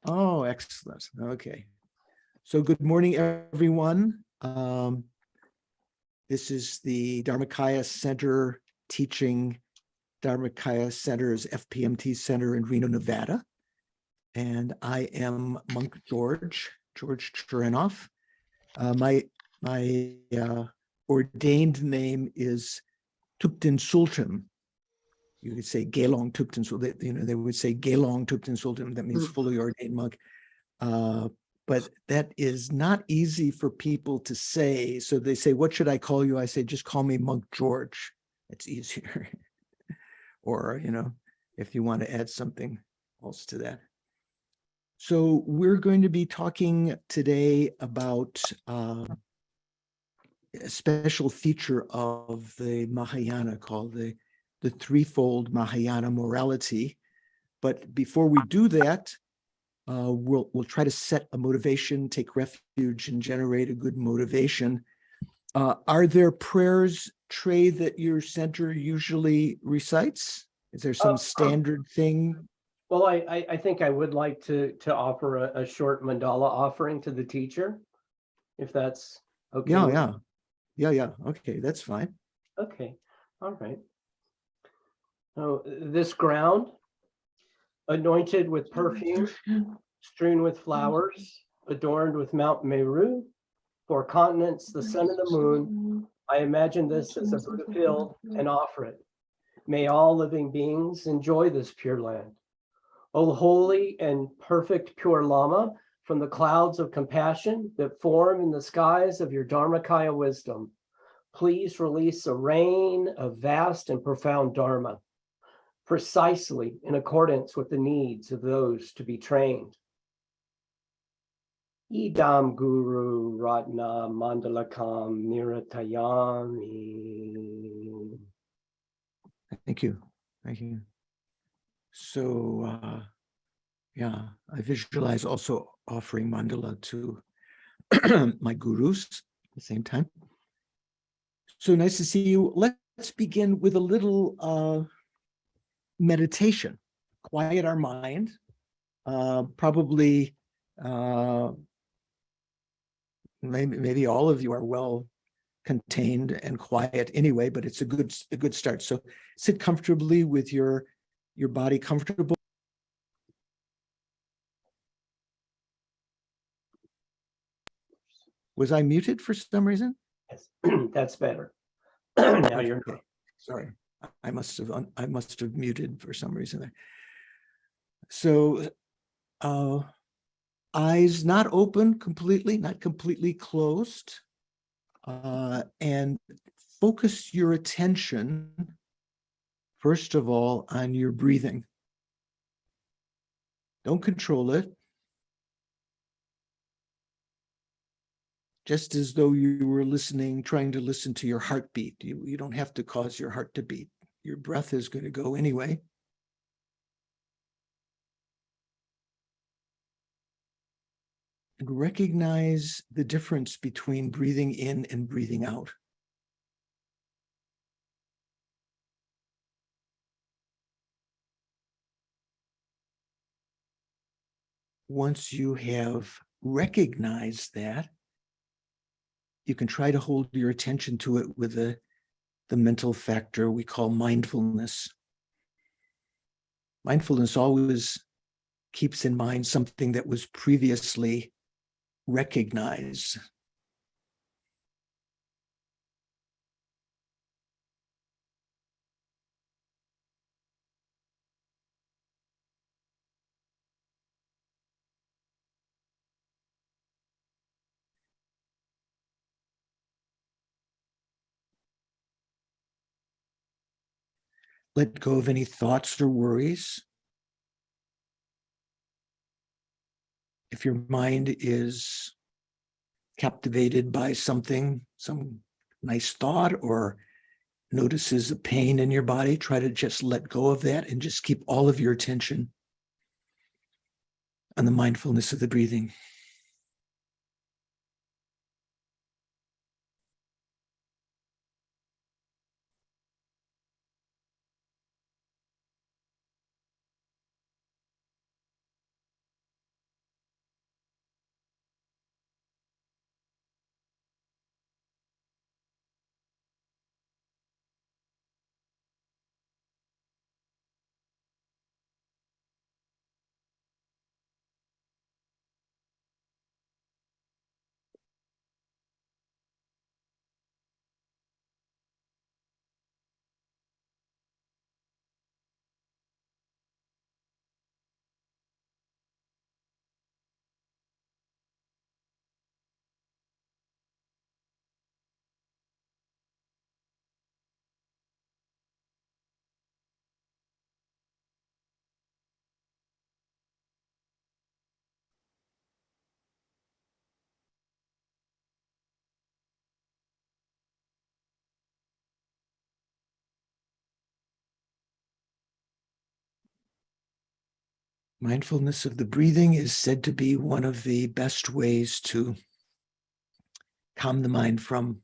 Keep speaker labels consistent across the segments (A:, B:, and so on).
A: Oh, excellent. Okay. So good morning, everyone. This is the Dharmakaya Center teaching Dharmakaya Center's FPMT Center in Reno, Nevada. And I am Monk George Churinoff. My ordained name is Thupten Sultan. You could say Gelong Thupten Sultan. They would say Gelong Thupten Sultan. That means fully ordained monk. But that is not easy for people to say. So they say, what should I call you? I say, just call me Monk George. It's easier. Or, if you want to add something else to that. So we're going to be talking today about a special feature of the Mahayana called the Threefold Mahayana morality. But before we do that, we'll try to set a motivation, take refuge, and generate a good motivation. Are there prayers, Trey, that your center usually recites? Is there some standard thing?
B: Well, I think I would like to offer a short mandala offering to the teacher, if that's okay.
A: Yeah. Okay, that's fine.
B: Okay, all right. So this ground, anointed with perfume, strewn with flowers, adorned with Mount Meru, 4 continents, the sun and the moon, I imagine this as a Buddha field and offer it. May all living beings enjoy this pure land. O holy and perfect pure Lama, from the clouds of compassion that form in the skies of your Dharmakaya wisdom, please release a rain of vast and profound Dharma, precisely in accordance with the needs of those to be trained. Idam Guru Ratna Mandalakam Niratayami.
A: Thank you. So, I visualize also offering mandala to my gurus at the same time. So nice to see you. Let's begin with a little meditation. Quiet our mind. Probably, maybe all of you are well contained and quiet anyway, but it's a good start. So sit comfortably with your body comfortable. Was I muted for some reason?
B: Yes, that's better. Now you're
A: okay. Sorry, I must have muted for some reason there. So, eyes not open completely, not completely closed, and focus your attention first of all on your breathing. Don't control it. Just as though you were trying to listen to your heartbeat. You don't have to cause your heart to beat. Your breath is going to go anyway. And recognize the difference between breathing in and breathing out. Once you have recognized that, you can try to hold your attention to it with the mental factor we call mindfulness. Mindfulness always keeps in mind something that was previously recognized. Let go of any thoughts or worries. If your mind is captivated by something, some nice thought, or notices a pain in your body, try to just let go of that and just keep all of your attention on the mindfulness of the breathing. Mindfulness of the breathing is said to be one of the best ways to calm the mind from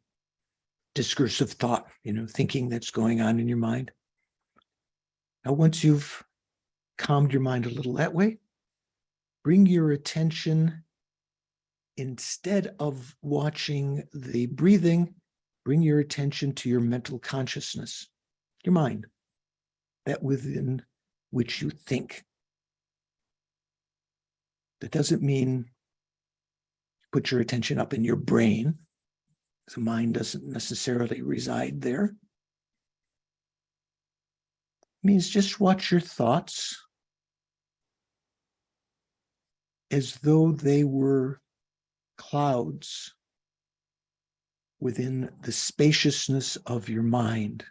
A: discursive thought, thinking that's going on in your mind. Now, once you've calmed your mind a little that way, bring your attention, instead of watching the breathing, bring your attention to your mental consciousness, your mind, that within which you think. That doesn't mean put your attention up in your brain. The mind doesn't necessarily reside there. It means just watch your thoughts as though they were clouds within the spaciousness of your mind,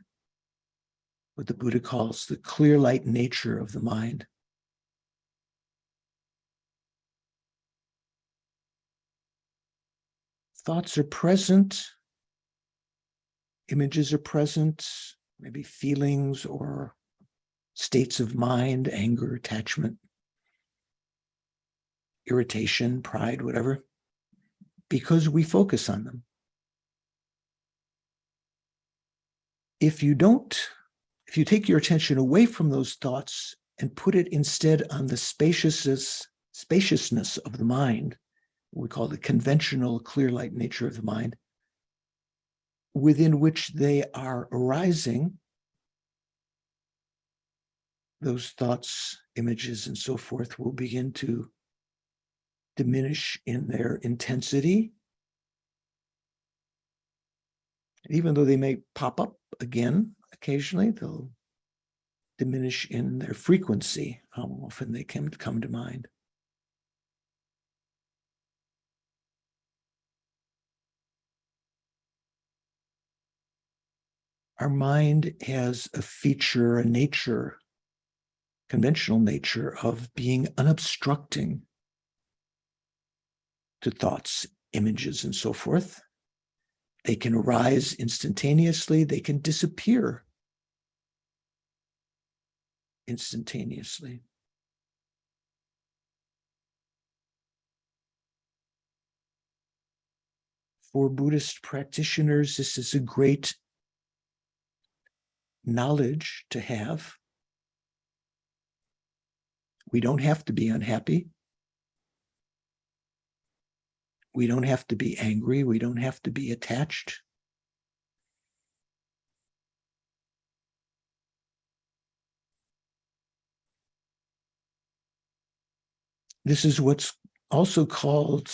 A: what the Buddha calls the clear light nature of the mind. Thoughts are present, images are present, maybe feelings or states of mind, anger, attachment, irritation, pride, whatever, because we focus on them. If you take your attention away from those thoughts and put it instead on the spaciousness of the mind, what we call the conventional clear light nature of the mind, within which they are arising, those thoughts, images, and so forth will begin to diminish in their intensity. Even though they may pop up again occasionally, they'll diminish in their frequency, how often they can come to mind. Our mind has a feature, a nature, conventional nature of being unobstructing to thoughts, images, and so forth. They can arise instantaneously. They can disappear instantaneously. For Buddhist practitioners, this is a great knowledge to have. We don't have to be unhappy. We don't have to be angry. We don't have to be attached. This is what's also called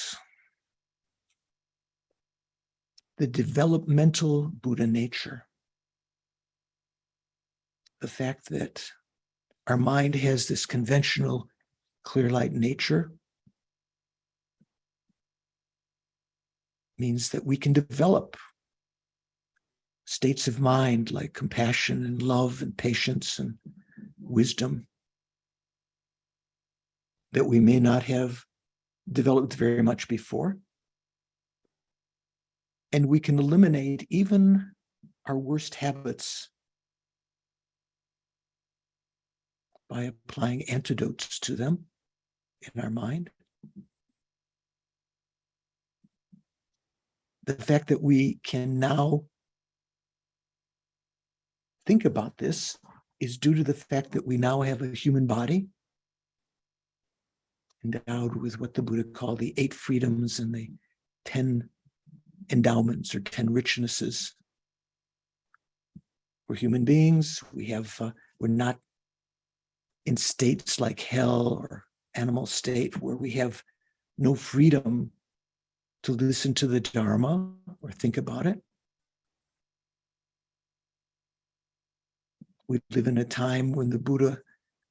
A: the developmental Buddha nature. The fact that our mind has this conventional clear light nature means that we can develop states of mind like compassion and love and patience and wisdom that we may not have developed very much before. And we can eliminate even our worst habits by applying antidotes to them in our mind. The fact that we can now think about this is due to the fact that we now have a human body endowed with what the Buddha called the 8 freedoms and the 10 endowments or 10 richnesses. We're human beings. We're not in states like hell or animal state where we have no freedom to listen to the Dharma or think about it. We live in a time when the Buddha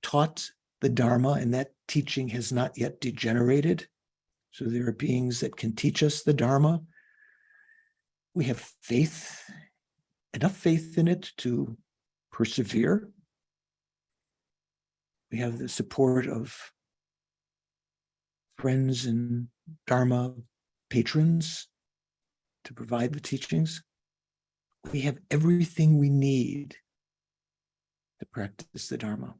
A: taught the Dharma and that teaching has not yet degenerated. So there are beings that can teach us the Dharma. We have faith, enough faith in it to persevere. We have the support of friends and Dharma patrons to provide the teachings. We have everything we need to practice the Dharma.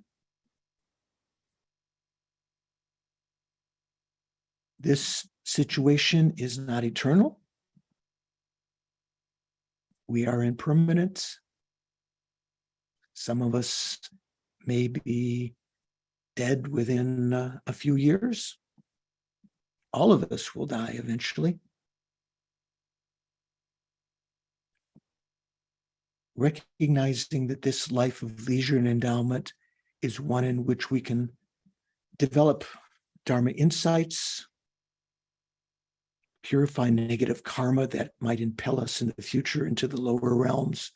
A: this situation is not eternal. We are impermanent. Some of us may be dead within a few years. All of us will die eventually. Recognizing that this life of leisure and endowment is one in which we can develop Dharma insights, purify negative karma that might impel us in the future into the lower realms.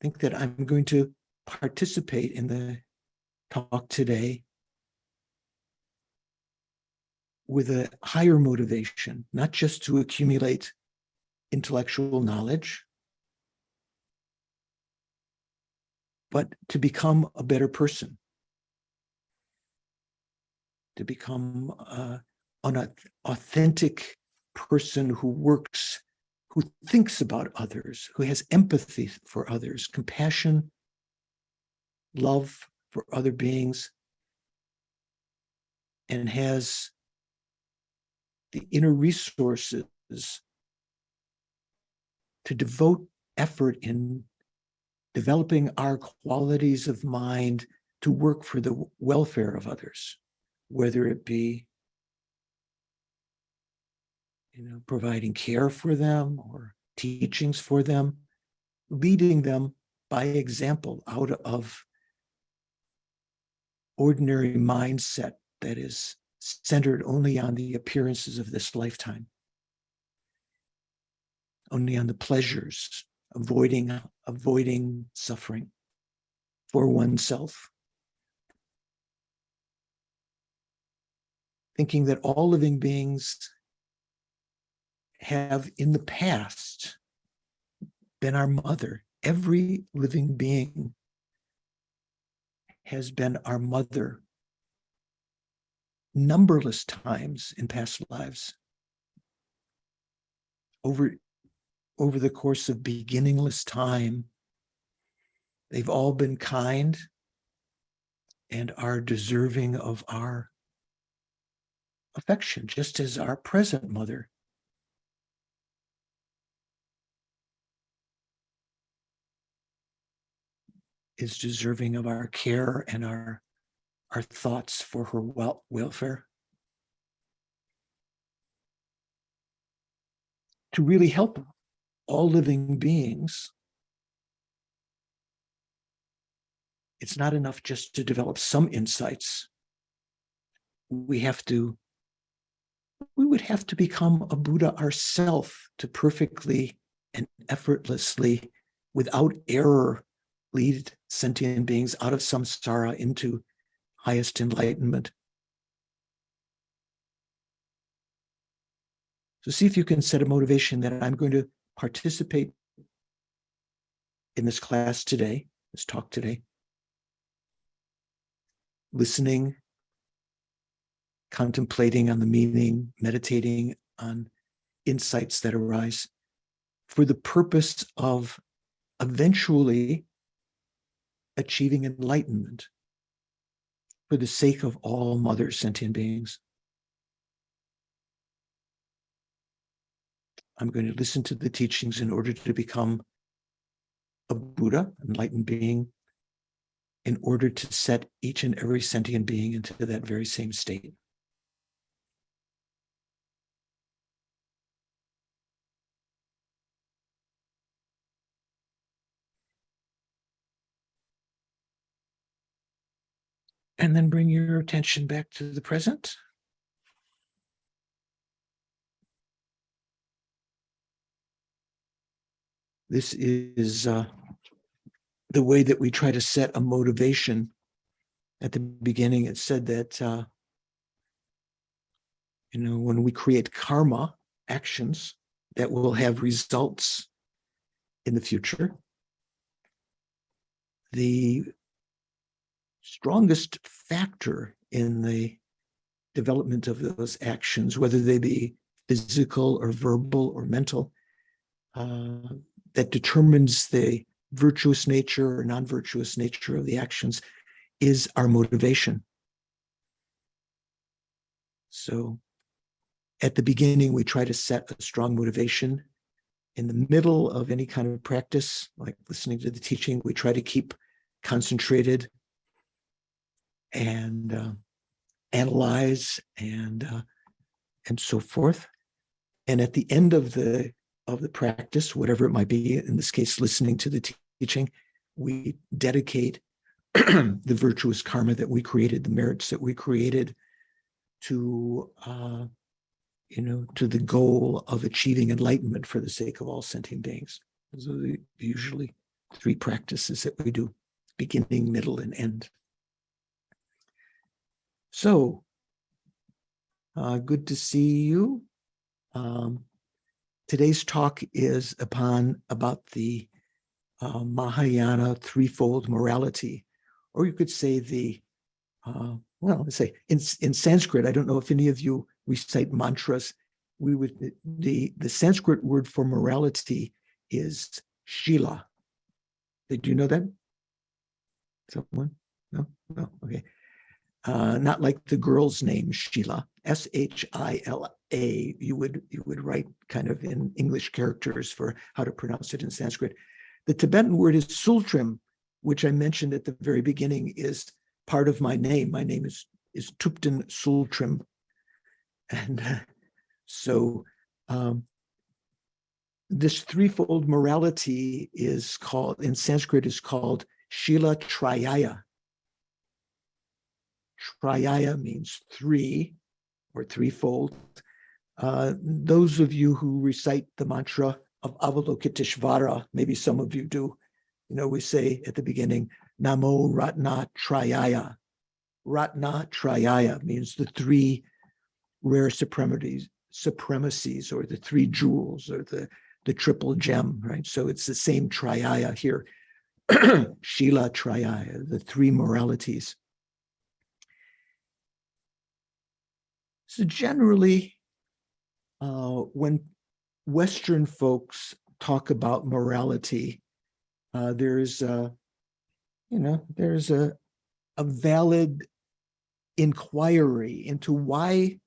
A: I think that I'm going to participate in the talk today with a higher motivation, not just to accumulate intellectual knowledge, but to become a better person, to become an authentic person who works, who thinks about others, who has empathy for others, compassion, love for other beings, and has the inner resources to devote effort in developing our qualities of mind to work for the welfare of others, whether it be providing care for them or teachings for them, leading them by example out of ordinary mindset that is centered only on the appearances of this lifetime, only on the pleasures, avoiding suffering for oneself. Thinking that all living beings have in the past been our mother. Every living being has been our mother numberless times in past lives. Over the course of beginningless time, they've all been kind and are deserving of our affection, just as our present mother is deserving of our care and our thoughts for her welfare. To really help all living beings, it's not enough just to develop some insights. We would have to become a Buddha ourselves to perfectly and effortlessly, without error, lead sentient beings out of samsara into highest enlightenment. So see if you can set a motivation that I'm going to participate in this class today, this talk today, listening, contemplating on the meaning, meditating on insights that arise for the purpose of eventually achieving enlightenment for the sake of all mother sentient beings. I'm going to listen to the teachings in order to become a Buddha, enlightened being, in order to set each and every sentient being into that very same state. And then bring your attention back to the present. This is the way that we try to set a motivation. At the beginning, it said that when we create karma, actions that will have results in the future, the strongest factor in the development of those actions, whether they be physical or verbal or mental, that determines the virtuous nature or non-virtuous nature of the actions is our motivation. So at the beginning, we try to set a strong motivation. In the middle of any kind of practice, like listening to the teaching, we try to keep concentrated and analyze and so forth. And at the end of the practice, whatever it might be, in this case, listening to the teaching, we dedicate the virtuous karma that we created, the merits that we created, to to the goal of achieving enlightenment for the sake of all sentient beings. Those are usually 3 practices that we do: beginning, middle, and end. So, good to see you. Today's talk is about the Mahayana threefold morality, or you could say let's say in Sanskrit. I don't know if any of you recite mantras. The Sanskrit word for morality is shila. Did you know that? Someone? No? Okay. Not like the girl's name, Sheila, Shila. You would write kind of in English characters for how to pronounce it in Sanskrit. The Tibetan word is sultrim, which I mentioned at the very beginning, is part of my name. My name is Thupten Sultrim. And so this threefold morality is called, in Sanskrit, is called Shila Trayaya. Trayaya means 3 or threefold. Those of you who recite the mantra of Avalokiteshvara, maybe some of you do, we say at the beginning, Namo Ratna Trayaya. Ratna Trayaya means the 3 rare supremacies, or the 3 jewels, or the triple gem, right? So it's the same Trayaya here. Shila Trayaya, the 3 moralities. So generally, when Western folks talk about morality, there's a valid inquiry into why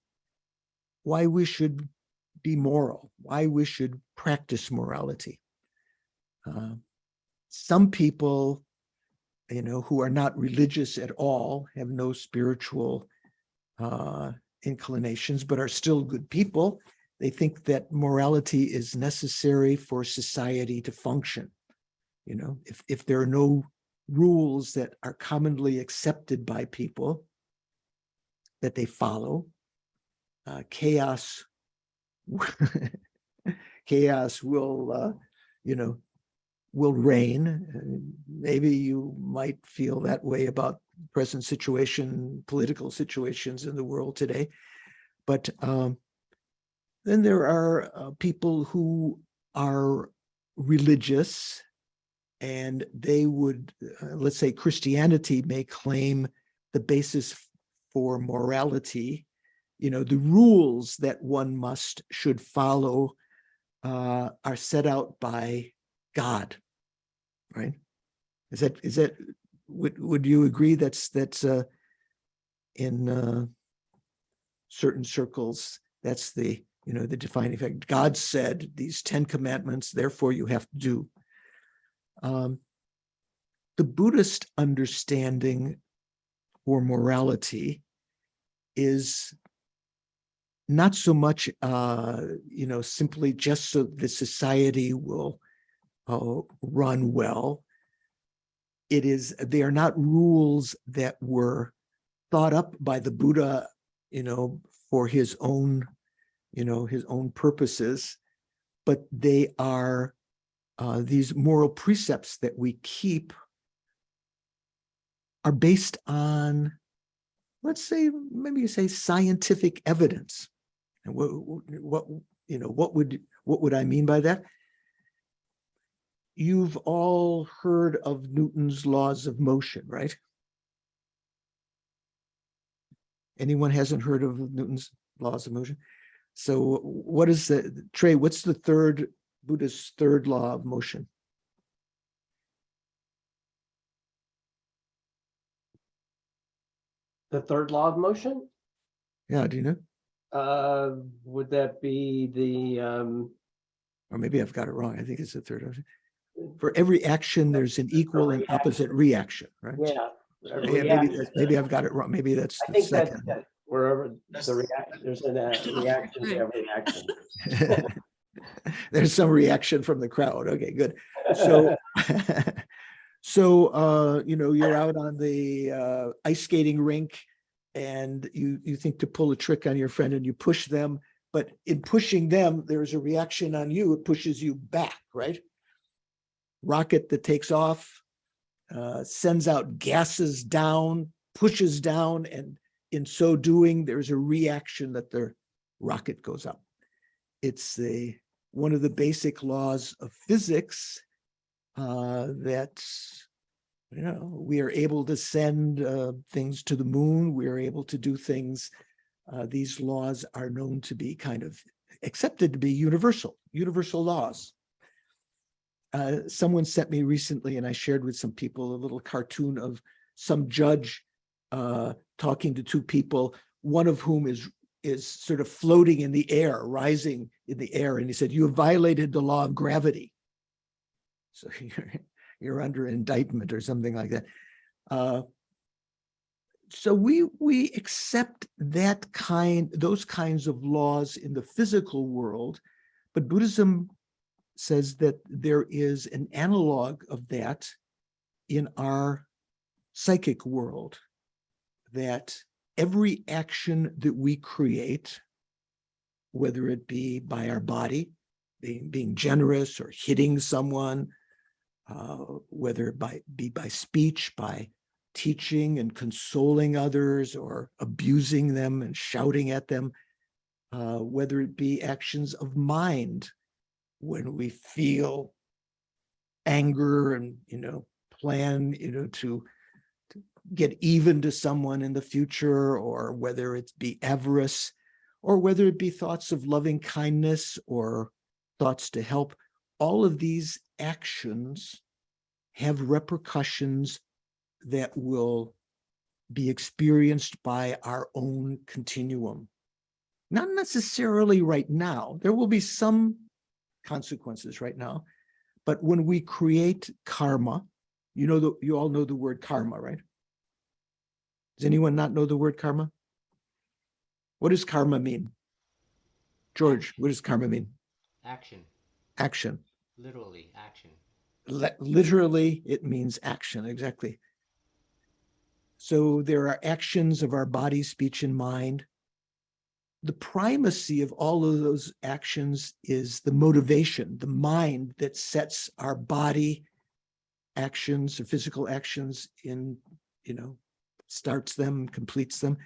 A: we should be moral, why we should practice morality. Some people, who are not religious at all, have no spiritual inclinations, but are still good people. They think that morality is necessary for society to function. If there are no rules that are commonly accepted by people that they follow, chaos will reign. Maybe you might feel that way about present situation, political situations in the world today. But then there are people who are religious, and they would, let's say Christianity may claim the basis for morality. The rules that one should follow are set out by God, right? Is that would you agree that's in certain circles, that's the the defining fact? God said these 10 commandments, therefore you have to do. The Buddhist understanding for morality is not so much simply just so the society will run well. They are not rules that were thought up by the Buddha, for his own purposes, but they are these moral precepts that we keep are based on, let's say, maybe you say scientific evidence. And what would I mean by that? You've all heard of Newton's laws of motion, right? Anyone hasn't heard of Newton's laws of motion? So what is Trey, what's the Buddha's third law of motion?
B: The third law of motion?
A: Yeah, do you know?
B: Would that be the,
A: Or maybe I've got it wrong. I think it's the third. For every action, there's an equal and opposite reaction, right?
B: yeah.
A: Maybe I've got it wrong. Maybe that's
B: I
A: the
B: think that's
A: second.
B: wherever the reaction, there's a reaction to every action.
A: There's some reaction from the crowd. Okay, good. So, you're out on the ice skating rink, and you think to pull a trick on your friend, and you push them. But in pushing them, there's a reaction on you. It pushes you back, right? Rocket that takes off, sends out gases down, pushes down, and in so doing, there's a reaction that the rocket goes up. It's one of the basic laws of physics that we are able to send things to the moon. We are able to do things. These laws are known to be kind of accepted to be universal laws. Someone sent me recently, and I shared with some people, a little cartoon of some judge talking to two people, one of whom is sort of floating in the air, rising in the air. And he said, "You have violated the law of gravity. So you're under indictment," or something like that. So we accept those kinds of laws in the physical world, but Buddhism says that there is an analog of that in our psychic world, that every action that we create, whether it be by our body, being generous or hitting someone, whether it be by speech, by teaching and consoling others, or abusing them and shouting at them, whether it be actions of mind, when we feel anger and plan to get even to someone in the future, or whether it be avarice, or whether it be thoughts of loving kindness or thoughts to help, all of these actions have repercussions that will be experienced by our own continuum. Not necessarily right now. There will be some consequences right now, but when we create karma, you all know the word karma, right? Does anyone not know the word karma? What does karma mean? George, what does karma mean?
C: Action.
A: Action.
C: Literally, action.
A: Literally, it means action, exactly. So there are actions of our body, speech, and mind. The primacy of all of those actions is the motivation, the mind that sets our body actions or physical actions starts them, completes them,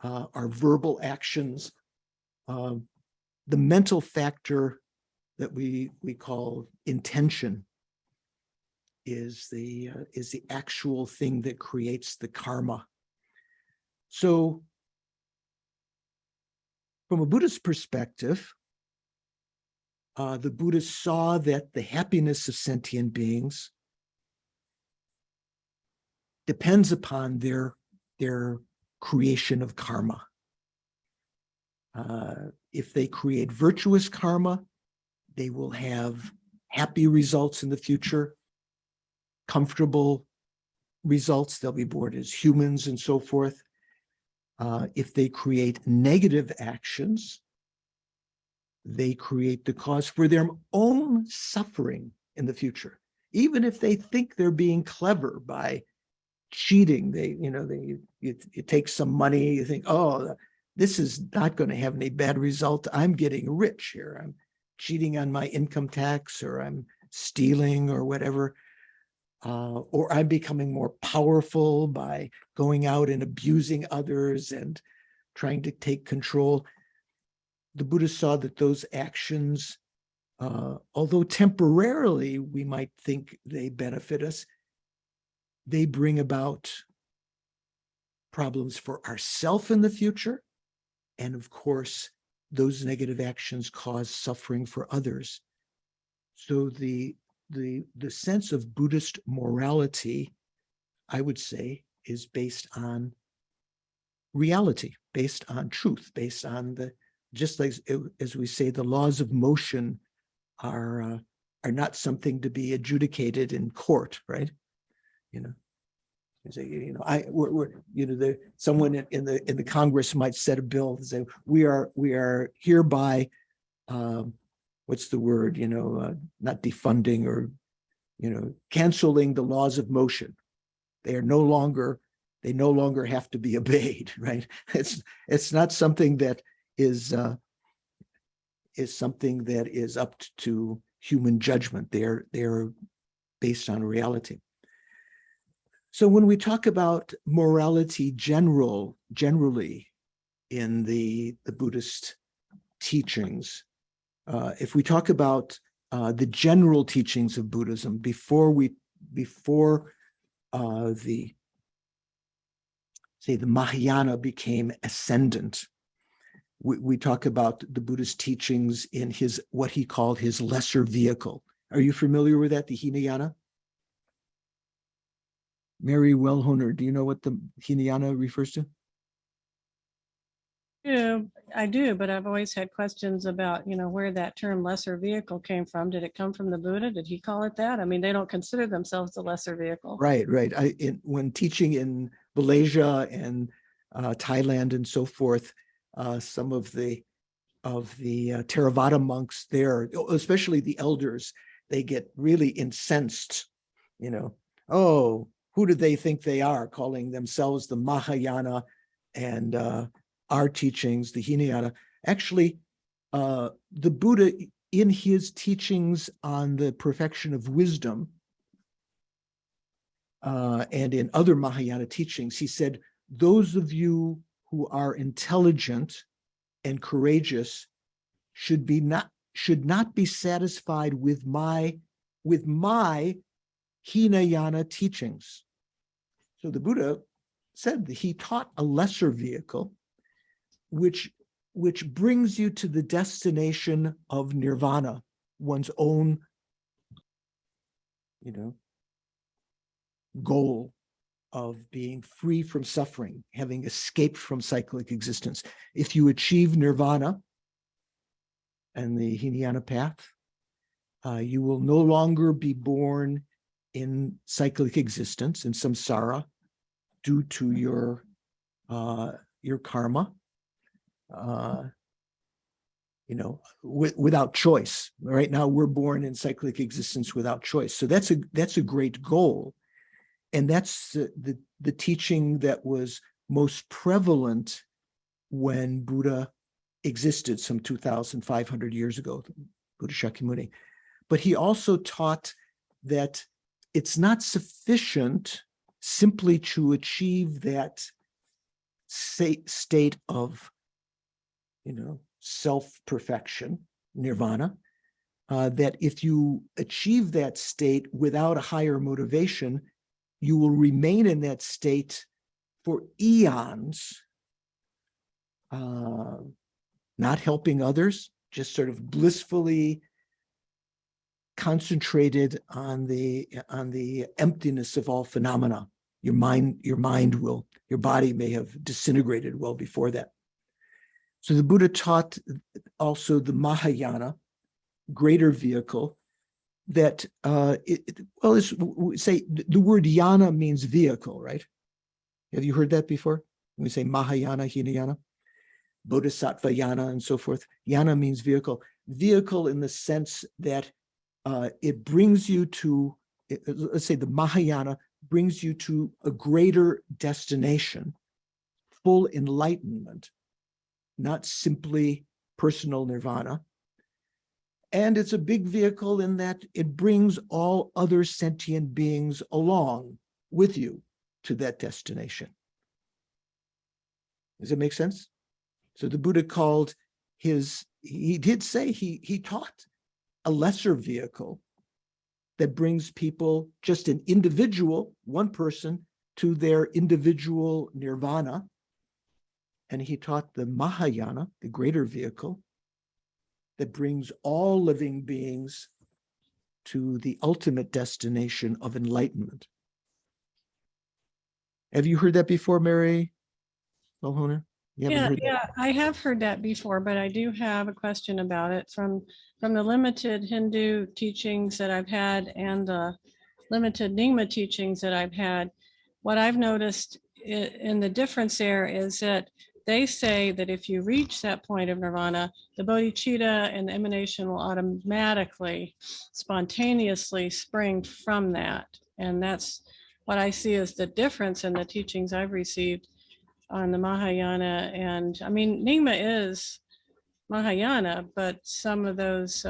A: our verbal actions. The mental factor that we call intention is the actual thing that creates the karma. So from a Buddhist perspective, the Buddhists saw that the happiness of sentient beings depends upon their creation of karma. If they create virtuous karma, they will have happy results in the future, comfortable results. They'll be born as humans and so forth. If they create negative actions, they create the cause for their own suffering in the future. Even if they think they're being clever by cheating, you take some money, you think, oh, this is not going to have any bad result. I'm getting rich here. I'm cheating on my income tax, or I'm stealing, or whatever. Or I'm becoming more powerful by going out and abusing others and trying to take control. The Buddha saw that those actions, although temporarily we might think they benefit us, they bring about problems for ourselves in the future. And of course, those negative actions cause suffering for others. So the sense of Buddhist morality, I would say, is based on reality, based on truth, based on just like as we say, the laws of motion are not something to be adjudicated in court, right? You know, someone in the Congress might set a bill and say, we are hereby, what's the word? Not defunding or canceling the laws of motion. They no longer have to be obeyed, right? It's not something that is something that is up to human judgment. They're based on reality. So when we talk about morality generally in the Buddhist teachings, if we talk about the general teachings of Buddhism before the Mahayana became ascendant, we talk about the Buddhist teachings in what he called his lesser vehicle. Are you familiar with that, the Hinayana? Mary Wellhoner, do you know what the Hinayana refers to?
D: Yeah, I do, but I've always had questions about, where that term lesser vehicle came from. Did it come from the Buddha? Did he call it that? I mean, they don't consider themselves the lesser vehicle.
A: Right. When teaching in Malaysia and Thailand and so forth, some of the Theravada monks there, especially the elders, they get really incensed. Oh, who do they think they are, calling themselves the Mahayana and our teachings, the Hinayana. Actually, the Buddha, in his teachings on the perfection of wisdom, and in other Mahayana teachings, he said, those of you who are intelligent and courageous should not be satisfied with my Hinayana teachings. So the Buddha said that he taught a lesser vehicle, which brings you to the destination of nirvana, one's own, goal of being free from suffering, having escaped from cyclic existence. If you achieve nirvana and the Hinayana path, you will no longer be born in cyclic existence, in samsara, due to your karma, without choice. Right now, we're born in cyclic existence without choice. So that's a great goal. And that's the teaching that was most prevalent when Buddha existed some 2,500 years ago, Buddha Shakyamuni. But he also taught that it's not sufficient simply to achieve that state of, self-perfection, nirvana, that if you achieve that state without a higher motivation, you will remain in that state for eons, not helping others, just sort of blissfully concentrated on the emptiness of all phenomena. Your body may have disintegrated well before that. So the Buddha taught also the Mahayana, greater vehicle, that say the word yana means vehicle, right? Have you heard that before? When we say Mahayana, Hinayana, Bodhisattva yana, and so forth. Yana means vehicle. Vehicle in the sense that it brings you to, let's say the Mahayana brings you to a greater destination, full enlightenment, not simply personal nirvana. And it's a big vehicle in that it brings all other sentient beings along with you to that destination. Does it make sense? So the Buddha called he did say he taught a lesser vehicle that brings people, just an individual, one person, to their individual nirvana. And he taught the Mahayana, the greater vehicle, that brings all living beings to the ultimate destination of enlightenment. Have you heard that before, Mary Mulhoner? You haven't
D: Yeah,
A: heard that?
D: yeah, I have heard that before, but I do have a question about it from the limited Hindu teachings that I've had and the limited Nyingma teachings that I've had. What I've noticed in the difference there is that they say that if you reach that point of nirvana, the bodhicitta and the emanation will automatically, spontaneously spring from that. And that's what I see as the difference in the teachings I've received on the Mahayana. And I mean, Nyingma is Mahayana, but some of those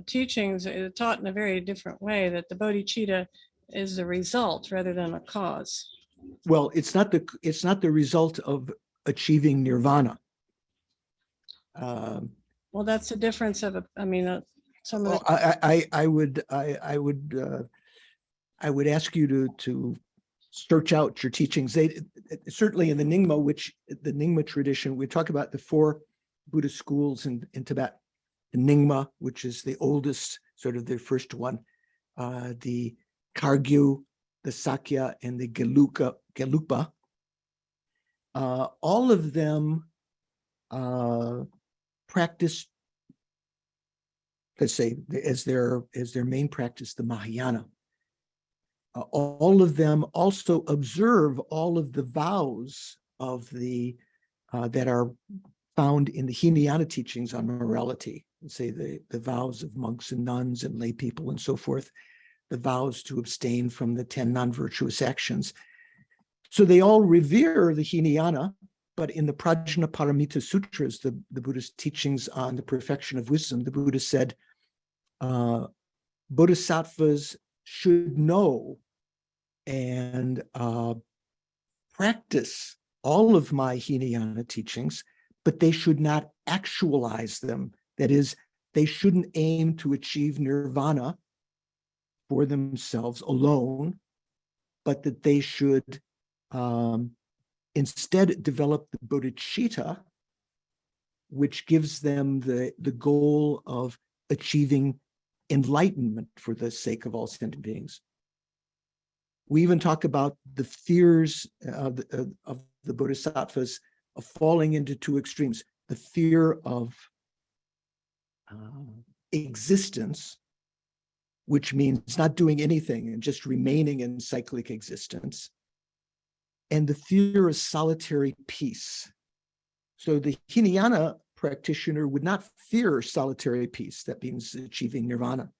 D: teachings are taught in a very different way, that the bodhicitta is the result rather than a cause.
A: Well, it's not the result of achieving nirvana.
D: Well, that's the difference of, I mean, some of
A: Well,
D: the,
A: I would ask you to search out your teachings. They certainly in the Nyingma tradition, we talk about the four Buddhist schools in Tibet. The Nyingma, which is the oldest, sort of the first one, the Kagyu, the Sakya, and the Gelugpa. All of them practice, let's say, as their main practice, the Mahayana. All of them also observe all of the vows of the that are found in the Hinayana teachings on morality. Say the vows of monks and nuns and lay people and so forth, the vows to abstain from the 10 non-virtuous actions. So they all revere the Hinayana, but in the Prajnaparamita Sutras, the Buddhist teachings on the perfection of wisdom, the Buddha said, bodhisattvas should know and practice all of my Hinayana teachings, but they should not actualize them. That is, they shouldn't aim to achieve nirvana for themselves alone, but that they should instead develop the bodhicitta, which gives them the goal of achieving enlightenment for the sake of all sentient beings. We even talk about the fears of the bodhisattvas of falling into two extremes: the fear of existence, which means not doing anything and just remaining in cyclic existence, and the fear of solitary peace. So the Hinayana practitioner would not fear solitary peace. That means achieving nirvana.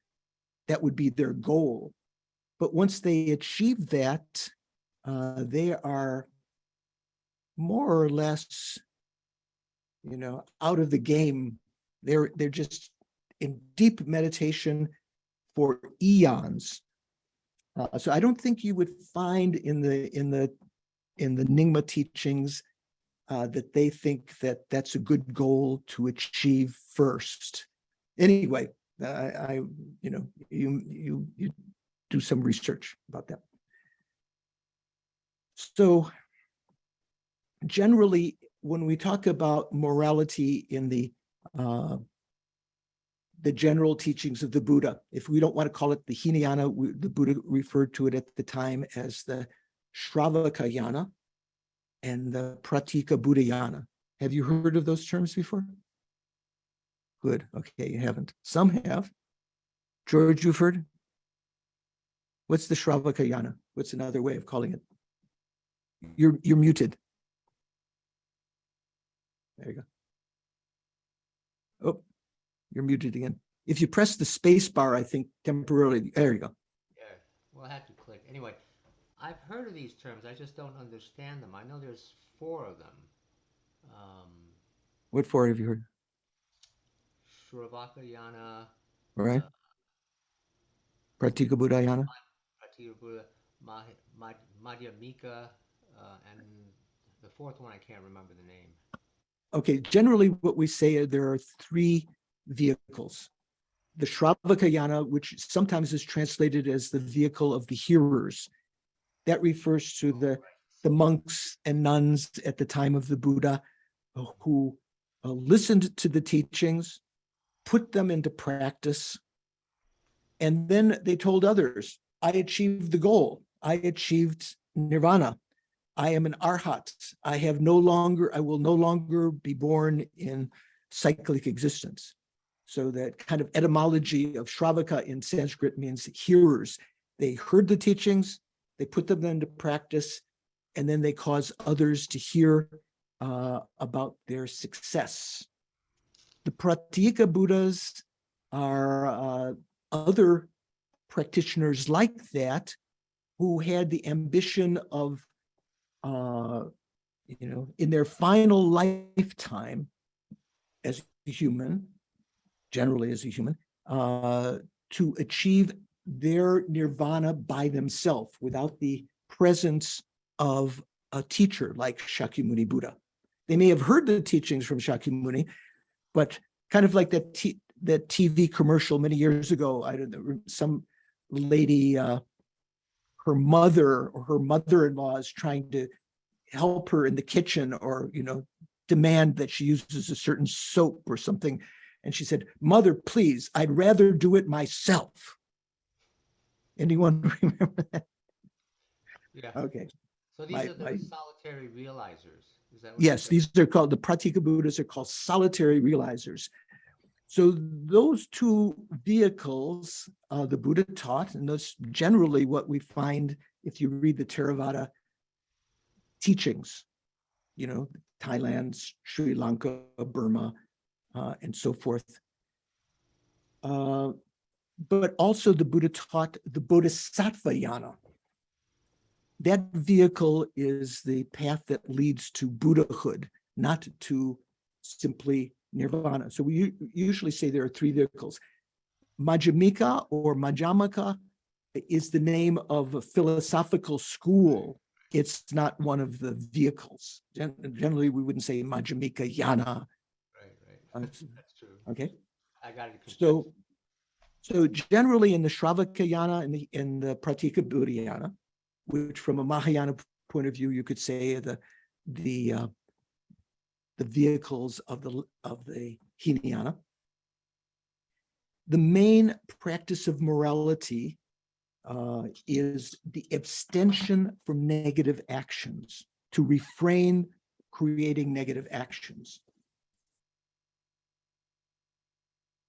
A: That would be their goal. But once they achieve that, they are more or less, out of the game. They're just in deep meditation for eons. So I don't think you would find in the Nyingma teachings that they think that that's a good goal to achieve first. Anyway, you do some research about that. So generally, when we talk about morality in the general teachings of the Buddha, if we don't want to call it the Hinayana, the Buddha referred to it at the time as the Shravakayana and the Pratika Buddhayana. Have you heard of those terms before? Good. Okay, you haven't. Some have. George, you've heard? What's the Shravakayana? What's another way of calling it? You're muted. There you go. Oh, you're muted again. If you press the space bar, I think temporarily, there you go.
C: Yeah, well, I had to click. Anyway, I've heard of these terms. I just don't understand them. I know there's 4 of them.
A: What 4 have you heard?
C: Shravakayana,
A: Right. Pratika Buddhayana.
C: Pratika Buddha, Madhyamika, and the 4th one, I can't remember the name.
A: Okay, generally what we say are there are 3 vehicles. The Shravakayana, which sometimes is translated as the vehicle of the hearers. That refers to the monks and nuns at the time of the Buddha who listened to the teachings, put them into practice, and then they told others, I achieved the goal. I achieved nirvana. I am an arhat. I will no longer be born in cyclic existence. So that kind of etymology of Shravaka in Sanskrit means hearers. They heard the teachings, they put them into practice, and then they cause others to hear about their success. The Pratyeka Buddhas are other practitioners like that who had the ambition of, in their final lifetime as a human, generally as a human, to achieve their nirvana by themselves without the presence of a teacher like Shakyamuni Buddha. They may have heard the teachings from Shakyamuni, but kind of like that TV commercial many years ago, I don't know, some lady, her mother or her mother-in-law is trying to help her in the kitchen, or demand that she uses a certain soap or something. And she said, "Mother, please, I'd rather do it myself." Anyone remember that?
C: Yeah.
A: Okay.
C: So these are the solitary realizers. Is that what
A: Yes, these are called, the Pratyeka Buddhas are called solitary realizers. So those two vehicles, the Buddha taught, and that's generally what we find if you read the Theravada teachings, Thailand, Sri Lanka, Burma, and so forth. But also the Buddha taught the Bodhisattva yana. That vehicle is the path that leads to Buddhahood, not to simply nirvana. So we usually say there are three vehicles. Majjhimika or Majjhamaka is the name of a philosophical school. It's not one of the vehicles. Generally, we wouldn't say Majjhimika yana.
C: Right. That's true.
A: Okay.
C: I got it.
A: So generally in the Shravakayana and in the Pratyeka Buddhayana, which from a Mahayana point of view, you could say the vehicles of the Hinayana, the main practice of morality is the abstention from negative actions, to refrain creating negative actions.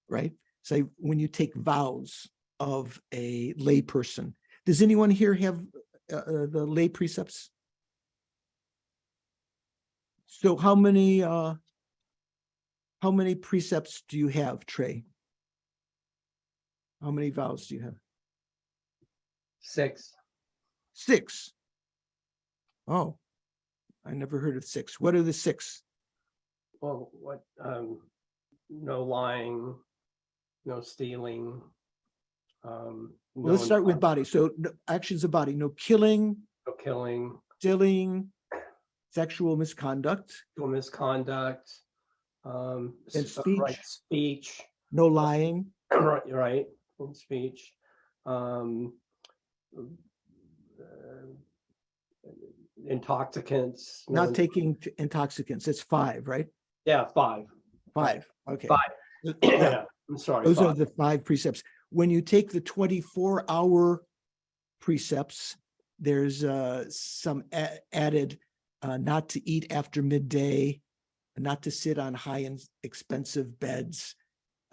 A: Right? Say when you take vows of a lay person. Does anyone here have the lay precepts? So how many precepts do you have, Trey? How many vows do you have?
B: 6.
A: 6. Oh, I never heard of 6. What are the 6?
B: Well, what? No lying, no stealing.
A: Well, let's start with body. So actions of body: no killing,
B: no killing,
A: stealing, sexual misconduct,
B: misconduct,
A: and speech.
B: right speech,
A: no lying,
B: right, and speech, intoxicants,
A: not taking intoxicants. It's 5, right?
B: Yeah, 5.
A: 5. Okay.
B: 5.
A: Yeah.
B: Yeah, I'm sorry.
A: Those
B: 5.
A: are the 5 precepts. When you take the 24-hour precepts, there's some added: not to eat after midday, not to sit on high and expensive beds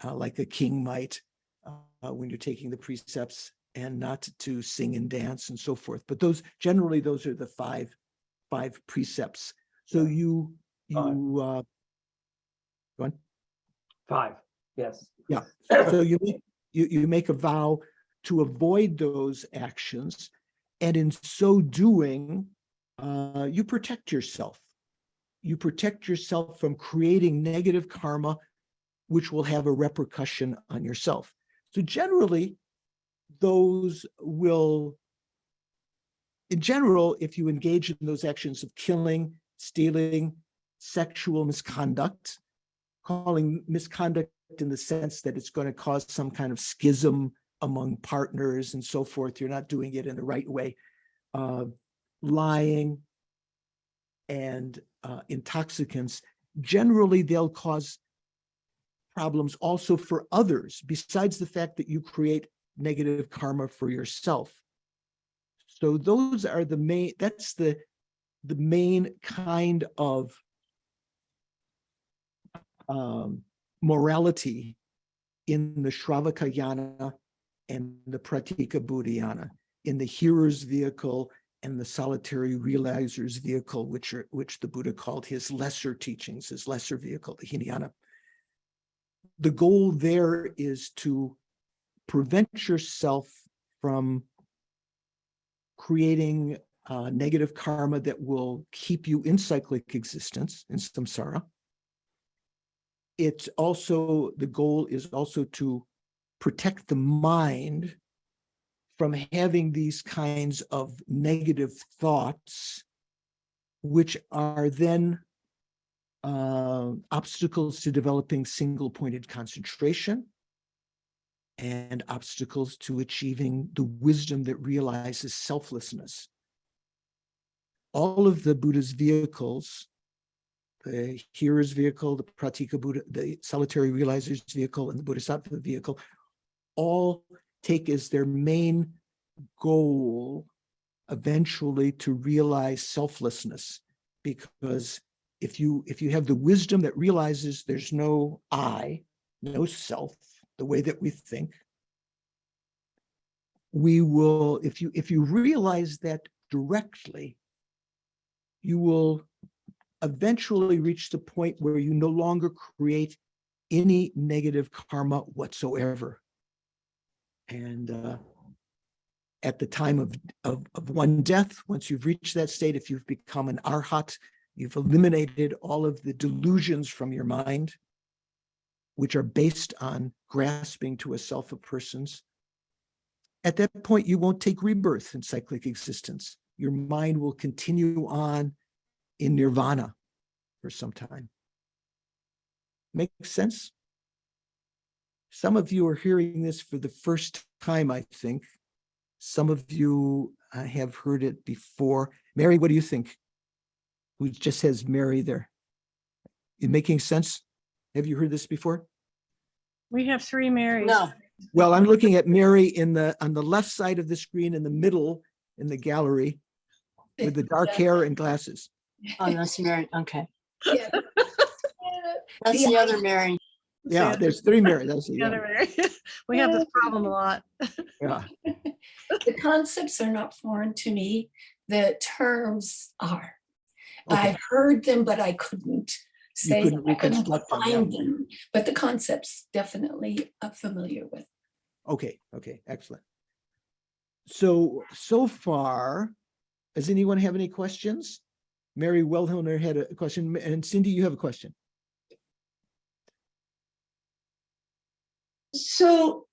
A: like a king might when you're taking the precepts, and not to sing and dance and so forth. But those are the 5 precepts. So you go on.
B: 5. Yes.
A: Yeah. So you make a vow to avoid those actions, and in so doing, you protect yourself. You protect yourself from creating negative karma, which will have a repercussion on yourself. So generally, in general, if you engage in those actions of killing, stealing, sexual misconduct, calling misconduct in the sense that it's going to cause some kind of schism among partners and so forth, you're not doing it in the right way. Lying and intoxicants, generally they'll cause problems also for others, besides the fact that you create negative karma for yourself. So those are the main, that's the the main kind of morality in the Shravakayana and the Pratika Buddhayana, in the hearer's vehicle and the solitary realizer's vehicle, which the Buddha called his lesser teachings, his lesser vehicle, the Hinayana. The goal there is to prevent yourself from creating negative karma that will keep you in cyclic existence, in samsara. It's also, the goal is also to protect the mind from having these kinds of negative thoughts, which are then obstacles to developing single-pointed concentration and obstacles to achieving the wisdom that realizes selflessness. All of the Buddha's vehicles, the hearer's vehicle, the Pratika Buddha, the solitary realizer's vehicle, and the Bodhisattva vehicle, all take as their main goal eventually to realize selflessness. Because if you have the wisdom that realizes there's no I, no self, the way that we think, we will, if you realize that directly, you will eventually reach the point where you no longer create any negative karma whatsoever. And at the time of one death, once you've reached that state, if you've become an arhat, you've eliminated all of the delusions from your mind, which are based on grasping to a self of persons. At that point, you won't take rebirth in cyclic existence. Your mind will continue on in nirvana for some time. Makes sense? Some of you are hearing this for the first time, I think. Some of you have heard it before. Mary, what do you think? Who just has Mary there? Is it making sense? Have you heard this before?
D: We have 3 Marys.
E: No.
A: Well, I'm looking at Mary on the left side of the screen, in the middle, in the gallery, with the dark hair and glasses.
E: Oh, that's Mary. Okay.
F: Yeah.
E: That's the other Mary.
A: Yeah, there's 3 Mary. That's
D: The other Mary. We have this problem a lot.
A: yeah.
F: The concepts are not foreign to me. The terms are.
A: Okay.
F: I've heard them, but I couldn't say,
A: couldn't
F: I couldn't
A: reconstruct them,
F: find
A: yeah.
F: them. But the concepts definitely I'm familiar with.
A: Okay, excellent. So far, does anyone have any questions? Mary Wellhilner had a question, and Cindy, you have a question.
G: So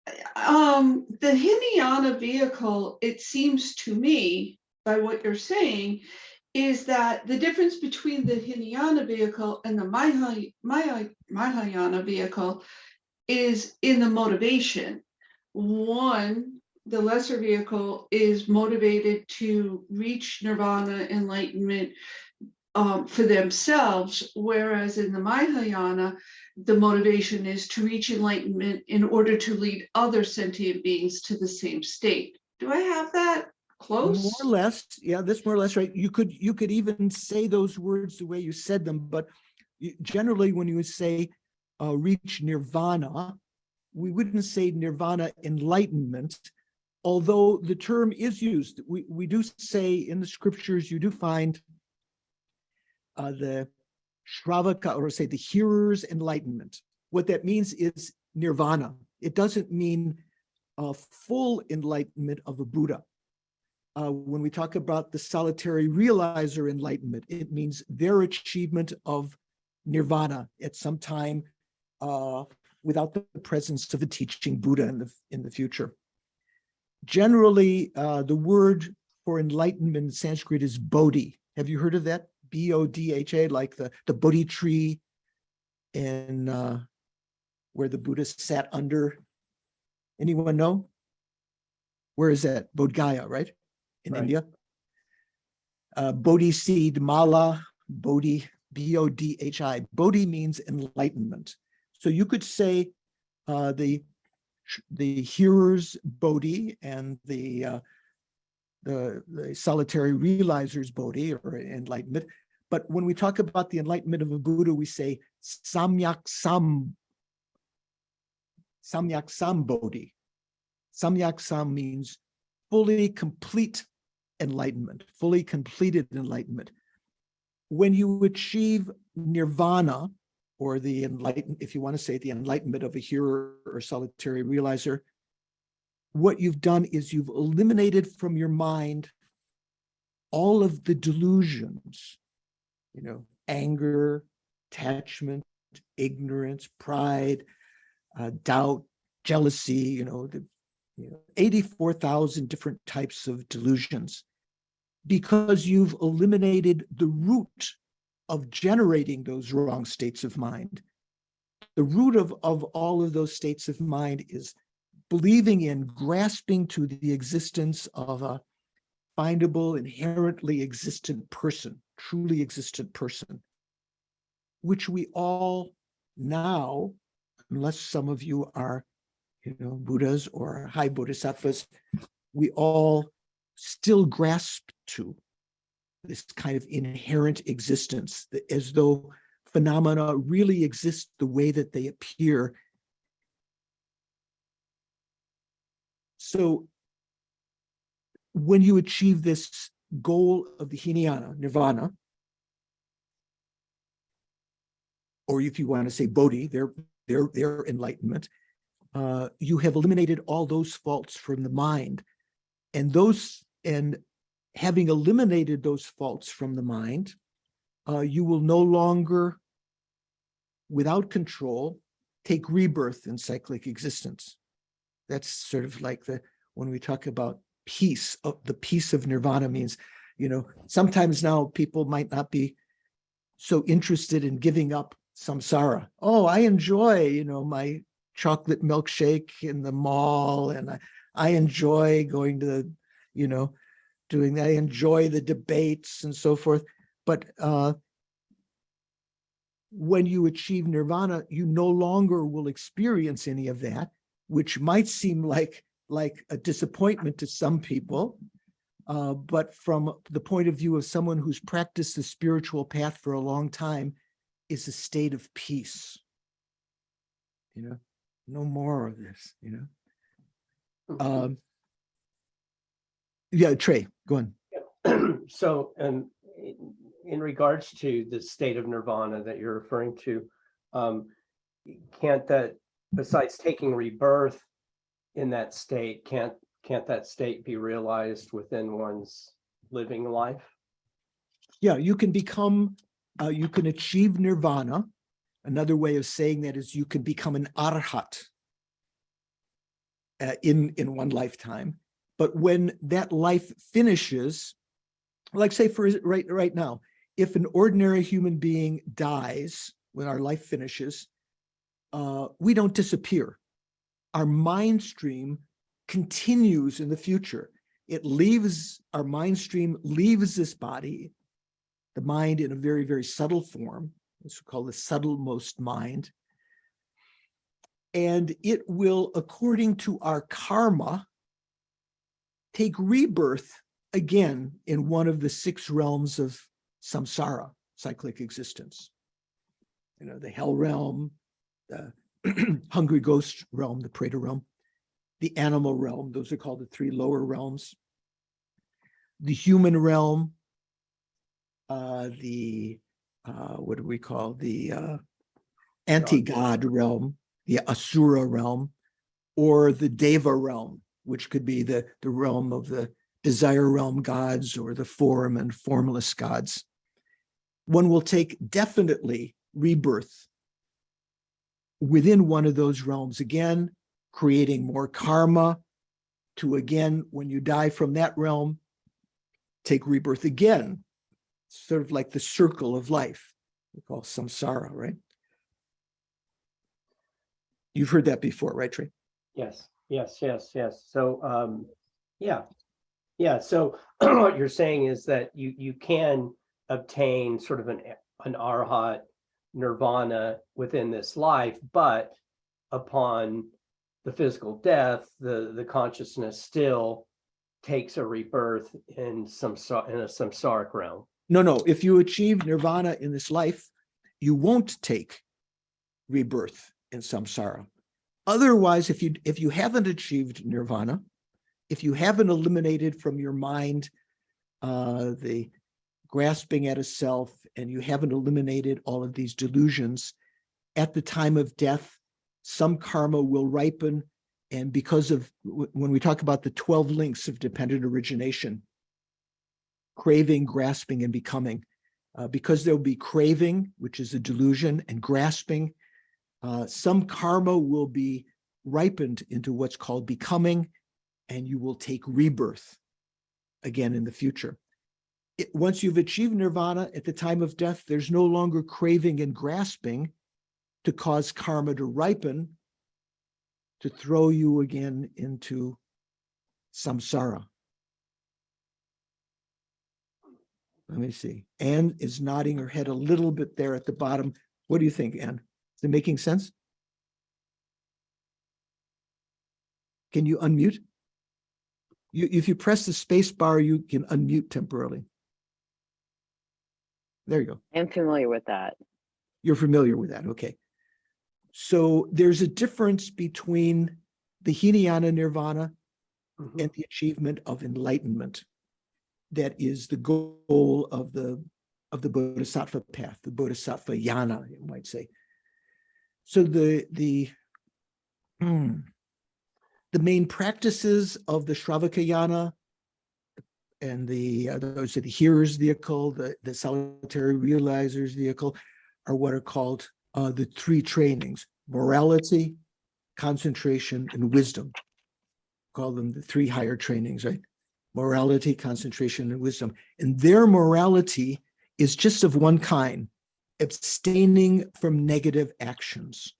G: the Hinayana vehicle, it seems to me, by what you're saying, is that the difference between the Hinayana vehicle and the Mahayana vehicle is in the motivation. One, the lesser vehicle is motivated to reach nirvana, enlightenment, for themselves, whereas in the Mahayana, the motivation is to reach enlightenment in order to lead other sentient beings to the same state. Do I have that close?
A: More or less, yeah, that's more or less right. You could even say those words the way you said them, but generally when you say reach nirvana, we wouldn't say nirvana enlightenment, although the term is used. We do say in the scriptures, you do find the Shravaka, or say the hearer's enlightenment. What that means is nirvana. It doesn't mean full enlightenment of a Buddha. When we talk about the solitary realizer enlightenment, it means their achievement of nirvana at some time without the presence of a teaching Buddha in the future. Generally, the word for enlightenment in Sanskrit is bodhi. Have you heard of that? B-O-D-H-A, like the Bodhi tree in where the Buddha sat under. Anyone know? Where is that? Bodh Gaya, right? In
B: Right.
A: India. Bodhi seed, mala, bodhi, B-O-D-H-I. Bodhi means enlightenment. So you could say the hearer's bodhi and the the solitary realizer's bodhi or enlightenment. But when we talk about the enlightenment of a Buddha, we say samyak sam bodhi. Samyak sam means fully complete enlightenment, fully completed enlightenment. When you achieve nirvana, or the enlightenment, if you want to say the enlightenment of a hearer or solitary realizer, what you've done is you've eliminated from your mind all of the delusions, anger, attachment, ignorance, pride, doubt, jealousy, 84,000 different types of delusions, because you've eliminated the root of generating those wrong states of mind. The root of all of those states of mind is believing in, grasping to the existence of a findable, inherently existent person, truly existent person, which we all now, unless some of you are, Buddhas or high bodhisattvas, we all still grasp to this kind of inherent existence, as though phenomena really exist the way that they appear. So when you achieve this goal of the Hinayana, nirvana, or if you want to say bodhi, their enlightenment, you have eliminated all those faults from the mind, and having eliminated those faults from the mind, you will no longer, without control, take rebirth in cyclic existence. That's sort of like when we talk about peace, the peace of nirvana means, sometimes now people might not be so interested in giving up samsara. Oh, I enjoy, my chocolate milkshake in the mall, and I enjoy going to, I enjoy the debates and so forth. But when you achieve nirvana, you no longer will experience any of that, which might seem like a disappointment to some people. But from the point of view of someone who's practiced the spiritual path for a long time, is a state of peace. No more of this, Yeah, Trey, go on.
B: So, in regards to the state of nirvana that you're referring to, can't that, besides taking rebirth in that state, can't that state be realized within one's living life?
A: Yeah, you can achieve nirvana. Another way of saying that is you can become an arhat in one lifetime. But when that life finishes, like say for right now, if an ordinary human being dies when our life finishes, we don't disappear. Our mind stream continues in the future. Our mind stream leaves this body, the mind in a very, very subtle form. It's called the subtlemost mind. And it will, according to our karma, take rebirth again in one of the 6 realms of samsara, cyclic existence. The hell realm, the hungry ghost realm, the preta realm, the animal realm, those are called the 3 lower realms, the human realm, what do we call the anti-god realm, the asura realm, or the deva realm, which could be the realm of the desire realm gods or the form and formless gods. One will take definitely rebirth within one of those realms again, creating more karma to again, when you die from that realm, take rebirth again, sort of like the circle of life. We call samsara, right? You've heard that before, right, Trey?
B: Yes. So, yeah. So what you're saying is that you can obtain sort of an arhat nirvana within this life, but upon the physical death, the consciousness still takes a rebirth in in a samsaric realm.
A: No. If you achieve nirvana in this life, you won't take rebirth in samsara. Otherwise, if you haven't achieved nirvana, if you haven't eliminated from your mind the grasping at a self, and you haven't eliminated all of these delusions, at the time of death, some karma will ripen. And because of, when we talk about the 12 links of dependent origination, craving, grasping, and becoming, because there'll be craving, which is a delusion, and grasping, some karma will be ripened into what's called becoming, and you will take rebirth again in the future. Once you've achieved nirvana at the time of death, there's no longer craving and grasping to cause karma to ripen, to throw you again into samsara. Let me see. Anne is nodding her head a little bit there at the bottom. What do you think, Anne? Is it making sense? Can you unmute? If you press the space bar, you can unmute temporarily. There you go.
H: I'm familiar with that.
A: You're familiar with that. Okay. So there's a difference between the Hinayana nirvana and the achievement of enlightenment. That is the goal of the bodhisattva path, the bodhisattva yana, you might say. So the main practices of the Shravakayana and those are the hearers vehicle, the solitary realizers vehicle, are what are called the three trainings: morality, concentration, and wisdom. Call them the three higher trainings, right? Morality, concentration, and wisdom. And their morality is just of one kind: abstaining from negative actions.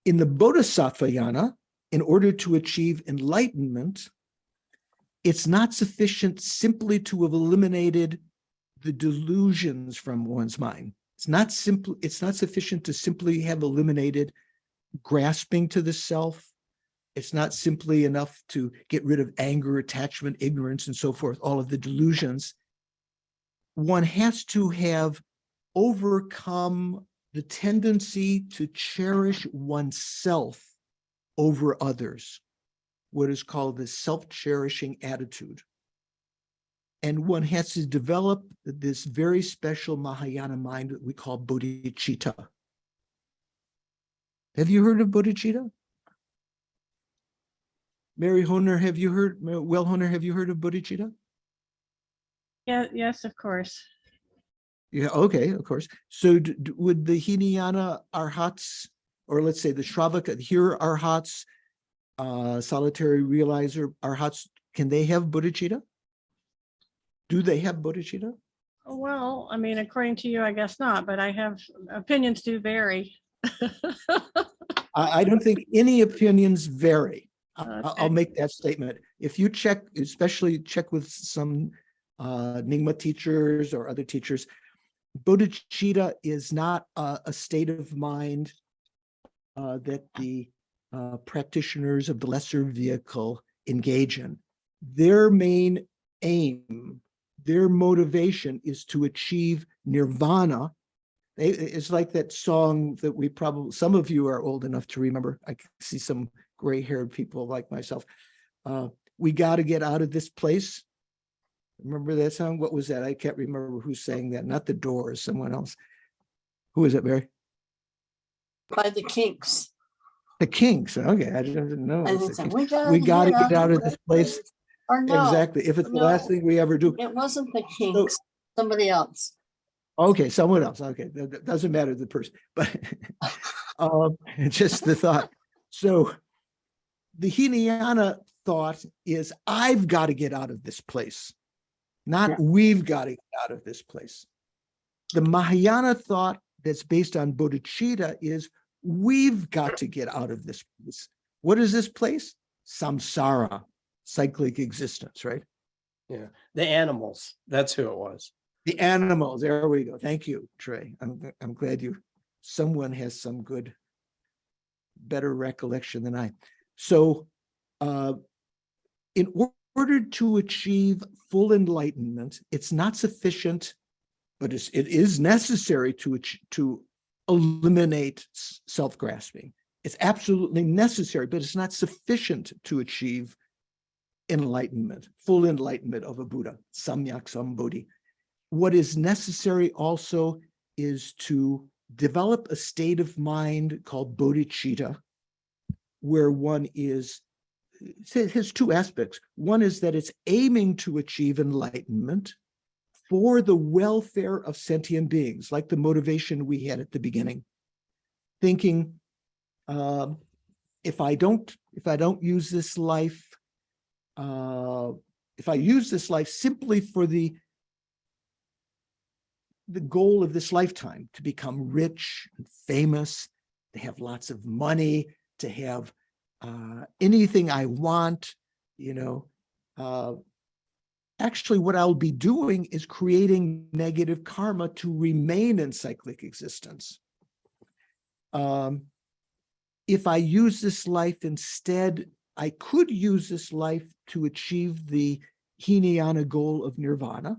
A: In the bodhisattva yana, in order to achieve enlightenment, it's not sufficient simply to have eliminated the delusions from one's mind. It's not sufficient to simply have eliminated grasping to the self. It's not simply enough to get rid of anger, attachment, ignorance, and so forth, all of the delusions. One has to have overcome the tendency to cherish oneself over others, what is called the self-cherishing attitude. And one has to develop this very special Mahayana mind that we call bodhicitta. Have you heard of bodhicitta? Mary Honer, have you heard? Well, Honer, have you heard of bodhicitta?
D: Yeah, yes, of course.
A: Yeah, okay, of course. So would the Hinayana arhats, or let's say the Shravaka, here arhats, solitary realizer arhats, can they have bodhicitta? Do they have bodhicitta?
D: Well, I mean, according to you, I guess not, but I have opinions do vary.
A: I don't think any opinions vary. I'll
D: Okay.
A: make that statement. If you check, especially check with some Nyingma teachers or other teachers, bodhicitta is not a state of mind that the practitioners of the lesser vehicle engage in. Their main aim, their motivation is to achieve nirvana. It's like that song that we probably, some of you are old enough to remember. I see some gray-haired people like myself. We got to get out of this place. Remember that song? What was that? I can't remember who sang that. Not the Doors, someone else. Who is it, Mary?
E: By the Kinks.
A: The Kinks. Okay, I didn't know.
E: And
A: It was
E: it's
A: the
E: like,
A: Kinks.
E: we
A: We
E: gotta
A: got to get out of this place.
E: Or no,
A: Exactly. If it's the last
E: no.
A: thing we ever do.
E: It wasn't the Kinks, somebody else.
A: Okay, someone else. Okay, that doesn't matter the person, but just the thought. So the Hinayana thought is, I've got to get out of this place, not
E: Yeah.
A: we've got to get out of this place. The Mahayana thought that's based on bodhicitta is, we've got to get out of this place. What is this place? Samsara, cyclic existence, right?
B: Yeah, the animals. That's who it was.
A: The animals, there we go. Thank you, Trey. I'm glad someone has some better recollection than I. So in order to achieve full enlightenment, it's not sufficient, but it is necessary to eliminate self-grasping. It's absolutely necessary, but it's not sufficient to achieve enlightenment, full enlightenment of a Buddha, Samyak Sambodhi. What is necessary also is to develop a state of mind called bodhicitta, where one is, it has two aspects. One is that it's aiming to achieve enlightenment for the welfare of sentient beings, like the motivation we had at the beginning. Thinking, if I don't use this life, if I use this life simply for the goal of this lifetime, to become rich and famous, to have lots of money, to have anything I want, actually what I'll be doing is creating negative karma to remain in cyclic existence. If I use this life instead, I could use this life to achieve the Hinayana goal of nirvana,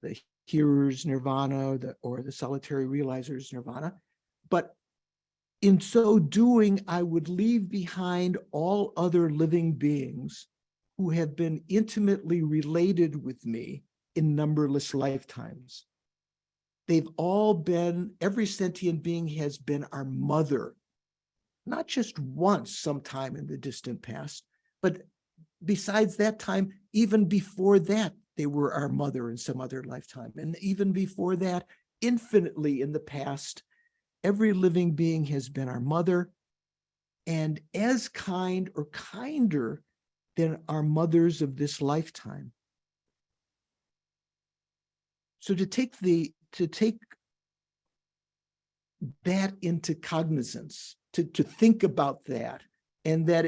A: the hearer's nirvana, or the solitary realizer's nirvana. But in so doing, I would leave behind all other living beings who have been intimately related with me in numberless lifetimes. They've all been, every sentient being has been our mother, not just once sometime in the distant past, but besides that time, even before that, they were our mother in some other lifetime. And even before that, infinitely in the past, every living being has been our mother, and as kind or kinder than our mothers of this lifetime. So to take that into cognizance, to think about that, and that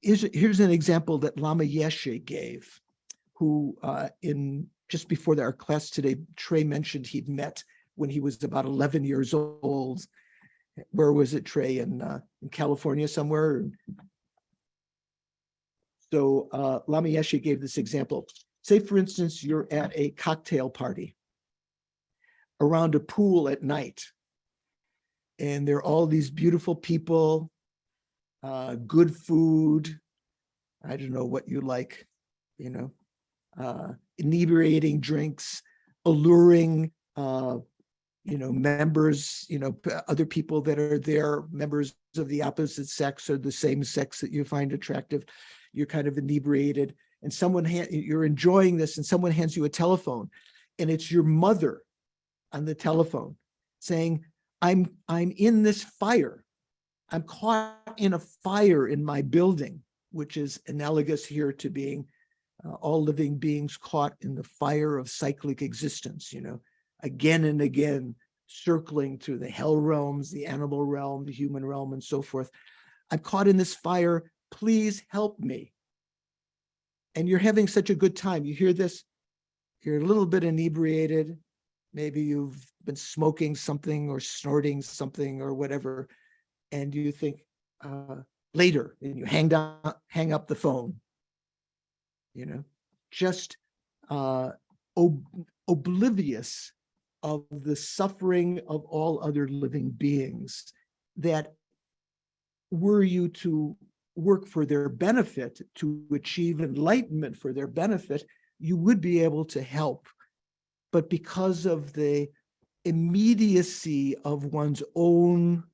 A: here's an example that Lama Yeshe gave, who just before our class today, Trey mentioned he'd met when he was about 11 years old. Where was it, Trey? In California somewhere? So Lama Yeshe gave this example. Say, for instance, you're at a cocktail party around a pool at night, and there are all these beautiful people, good food, I don't know what you like, inebriating drinks, alluring, members, other people that are there, members of the opposite sex or the same sex that you find attractive. You're kind of inebriated, and you're enjoying this, and someone hands you a telephone, and it's your mother on the telephone saying, I'm in this fire. I'm caught in a fire in my building, which is analogous here to being all living beings caught in the fire of cyclic existence, again and again, circling through the hell realms, the animal realm, the human realm, and so forth. I'm caught in this fire. Please help me. And you're having such a good time. You hear this, you're a little bit inebriated. Maybe you've been smoking something or snorting something or whatever. And you think later, and you hang up the phone, just oblivious of the suffering of all other living beings, that were you to work for their benefit, to achieve enlightenment for their benefit, you would be able to help. But because of the immediacy of one's own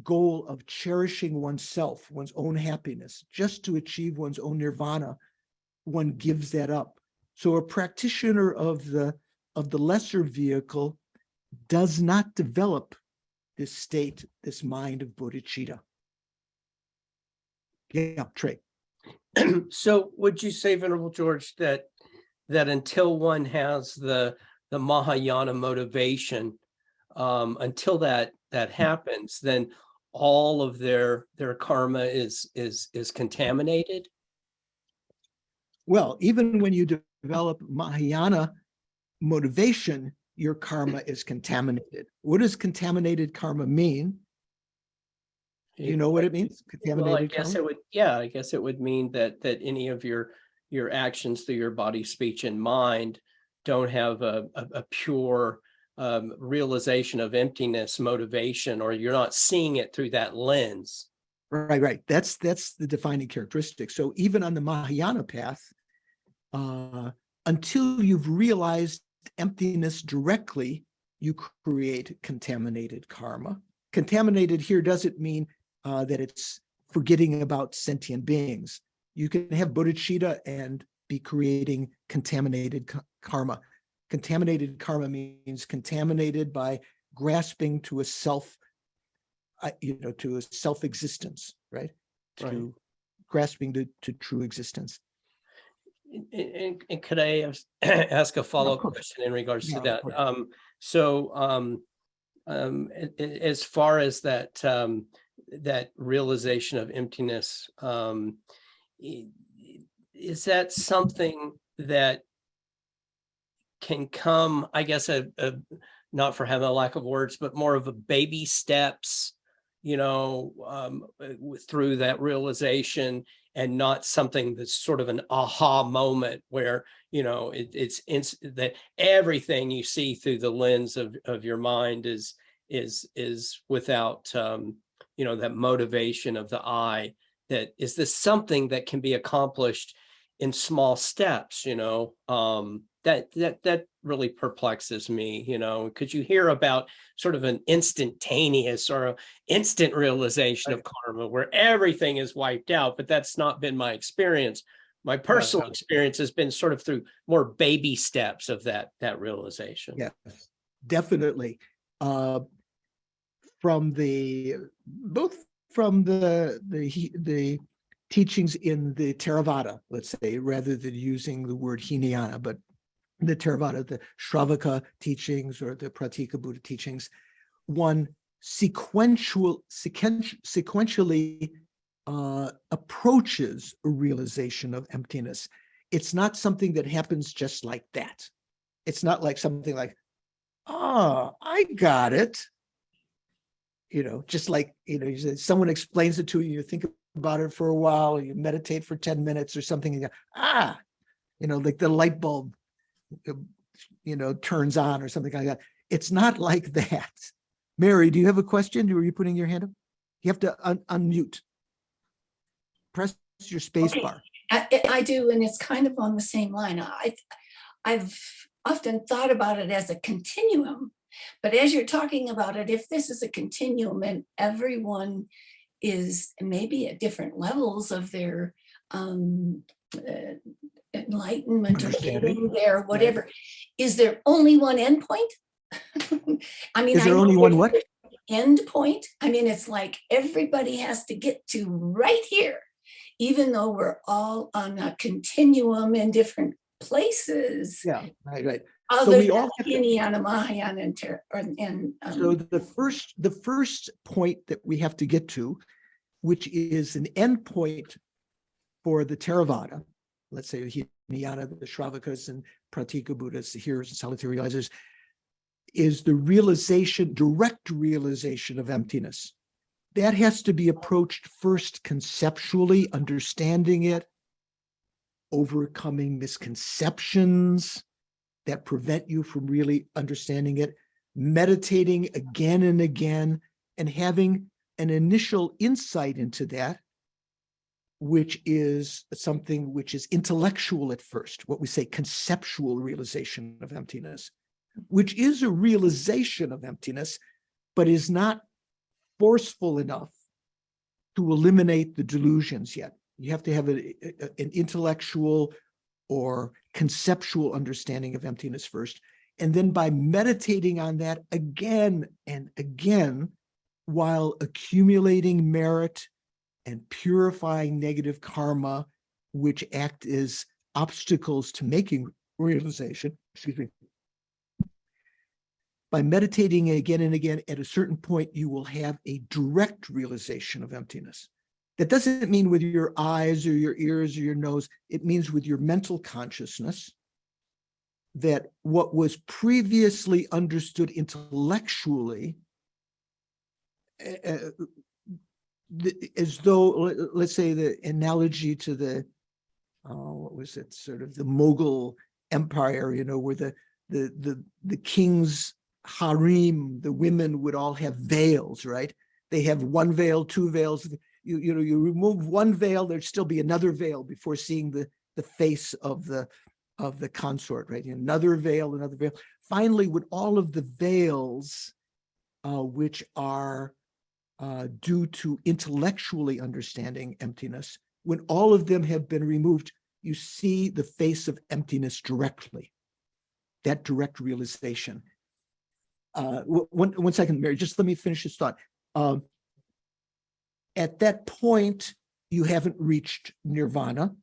A: goal of cherishing oneself, one's own happiness, just to achieve one's own nirvana, one gives that up. So a practitioner of the lesser vehicle does not develop this state, this mind of bodhicitta. Yeah, Trey.
B: So would you say, Venerable George, that until one has the Mahayana motivation, until that happens, then all of their karma is contaminated?
A: Well, even when you develop Mahayana motivation, your karma is contaminated. What does contaminated karma mean? Do you know what it means?
B: Well, I
A: Contaminated
B: guess
A: karma?
B: it would, yeah, I guess it would mean that any of your actions through your body, speech, and mind don't have a pure realization of emptiness, motivation, or you're not seeing it through that lens.
A: Right. That's the defining characteristic. So even on the Mahayana path, until you've realized emptiness directly, you create contaminated karma. Contaminated here doesn't mean that it's forgetting about sentient beings. You can have bodhicitta and be creating contaminated karma. Contaminated karma means contaminated by grasping to a self, to a self-existence, right? To grasping to true existence.
B: And could I ask a follow-up question in regards to that? As far as that that realization of emptiness, is that something that can come, I guess, not for having a lack of words, but more of a baby steps, through that realization, and not something that's sort of an aha moment where, it's that everything you see through the lens of your mind is without, that motivation of the I. That is this something that can be accomplished in small steps, that really perplexes me, because you hear about sort of an instantaneous or instant realization of karma where everything is wiped out, but that's not been my experience. My personal experience has been sort of through more baby steps of that realization.
A: Yeah, definitely. Both from the teachings in the Theravada, let's say, rather than using the word Hinayana, but the Theravada, the Shravaka teachings or the Pratika Buddha teachings, one sequentially approaches a realization of emptiness. It's not something that happens just like that. It's not like something like, I got it. Just like, someone explains it to you, you think about it for a while, you meditate for 10 minutes or something, and you go, like the light bulb, turns on or something like that. It's not like that. Mary, do you have a question? Were you putting your hand up? You have to unmute. Press your space bar.
F: I do, and it's kind of on the same line. I've often thought about it as a continuum, but as you're talking about it, if this is a continuum and everyone is maybe at different levels of their enlightenment or getting there, whatever, is there only one endpoint? I mean,
A: is there only one what?
F: End point? I mean, it's like everybody has to get to right here, even though we're all on a continuum in different places.
A: Yeah, right.
F: So we all have Hinayana, Mahayana, and
A: so the first point that we have to get to, which is an end point for the Theravada, let's say Hinayana, the Shravakas and Pratika Buddhas, the hearers and solitary realizers, is the direct realization of emptiness. That has to be approached first conceptually, understanding it, overcoming misconceptions that prevent you from really understanding it, meditating again and again, and having an initial insight into that, which is something which is intellectual at first, what we say conceptual realization of emptiness, which is a realization of emptiness, but is not forceful enough to eliminate the delusions yet. You have to have an intellectual or conceptual understanding of emptiness first. And then by meditating on that again and again, while accumulating merit and purifying negative karma, which act as obstacles to making realization, by meditating again and again, at a certain point, you will have a direct realization of emptiness. That doesn't mean with your eyes or your ears or your nose. It means with your mental consciousness that what was previously understood intellectually as though, let's say the analogy to the, what was it, sort of the Mughal Empire, you know, where the king's harem, the women would all have veils, right? They have one veil, two veils. You know, you remove one veil, there'd still be another veil before seeing the face of the consort, right? Another veil, another veil. Finally, with all of the veils, which are due to intellectually understanding emptiness, when all of them have been removed, you see the face of emptiness directly. That direct realization. One second, Mary, just let me finish this thought. At that point, you haven't reached nirvana.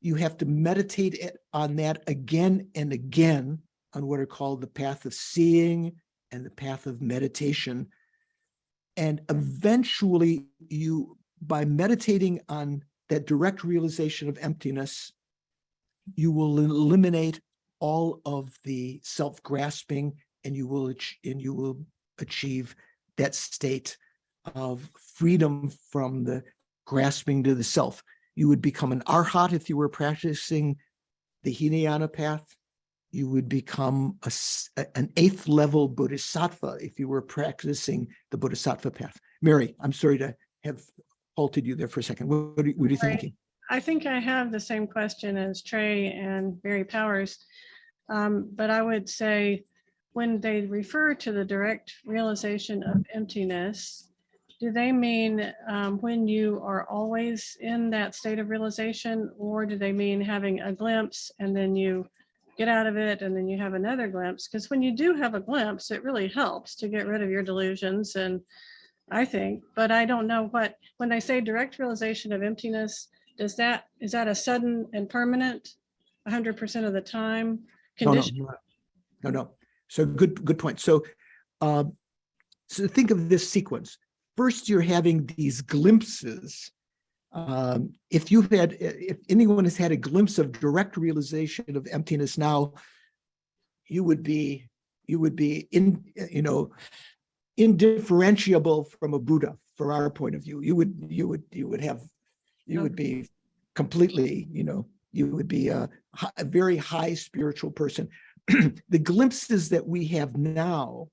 A: You have to meditate on that again and again on what are called the path of seeing and the path of meditation. And eventually you, by meditating on that direct realization of emptiness, you will eliminate all of the self-grasping, and you will achieve that state of freedom from the grasping to the self. You would become an arhat if you were practicing the Hinayana path. You would become an 8th level bodhisattva if you were practicing the bodhisattva path. Mary, I'm sorry to have halted you there for a second. What are you thinking?
D: I think I have the same question as Trey and Barry Powers, but I would say when they refer to the direct realization of emptiness, do they mean when you are always in that state of realization, or do they mean having a glimpse and then you get out of it and then you have another glimpse? Because when you do have a glimpse, it really helps to get rid of your delusions, and I think, but I don't know what, when they say direct realization of emptiness, is that a sudden and permanent 100% of the time condition?
A: No. So good point. So think of this sequence. First, you're having these glimpses. If anyone has had a glimpse of direct realization of emptiness now, you would be indifferentiable from a Buddha, from our point of view. You would be completely, you would be a very high spiritual person. The glimpses that we have now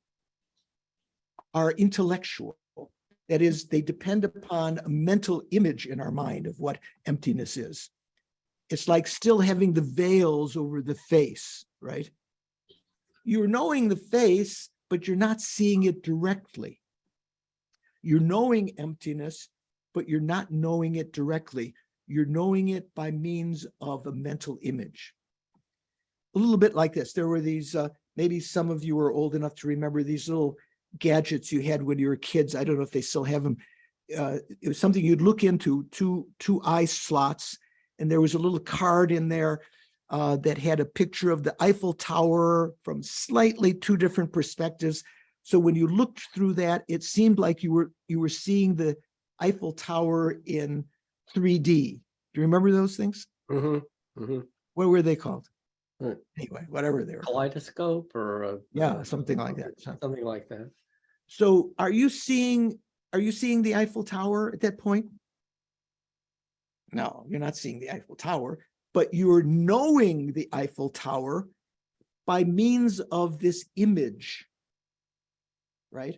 A: are intellectual. That is, they depend upon a mental image in our mind of what emptiness is. It's like still having the veils over the face, right? You're knowing the face, but you're not seeing it directly. You're knowing emptiness, but you're not knowing it directly. You're knowing it by means of a mental image. A little bit like this. There were these, maybe some of you are old enough to remember these little gadgets you had when you were kids. I don't know if they still have them. It was something you'd look into, two eye slots, and there was a little card in there that had a picture of the Eiffel Tower from slightly two different perspectives. So when you looked through that, it seemed like you were seeing the Eiffel Tower in 3D. Do you remember those things?
B: Mm-hmm. Mm-hmm.
A: What were they called?
B: Right.
A: Anyway, whatever they were.
B: Kaleidoscope or
A: something like that.
B: Something like that.
A: So are you seeing the Eiffel Tower at that point? No, you're not seeing the Eiffel Tower, but you're knowing the Eiffel Tower by means of this image, right?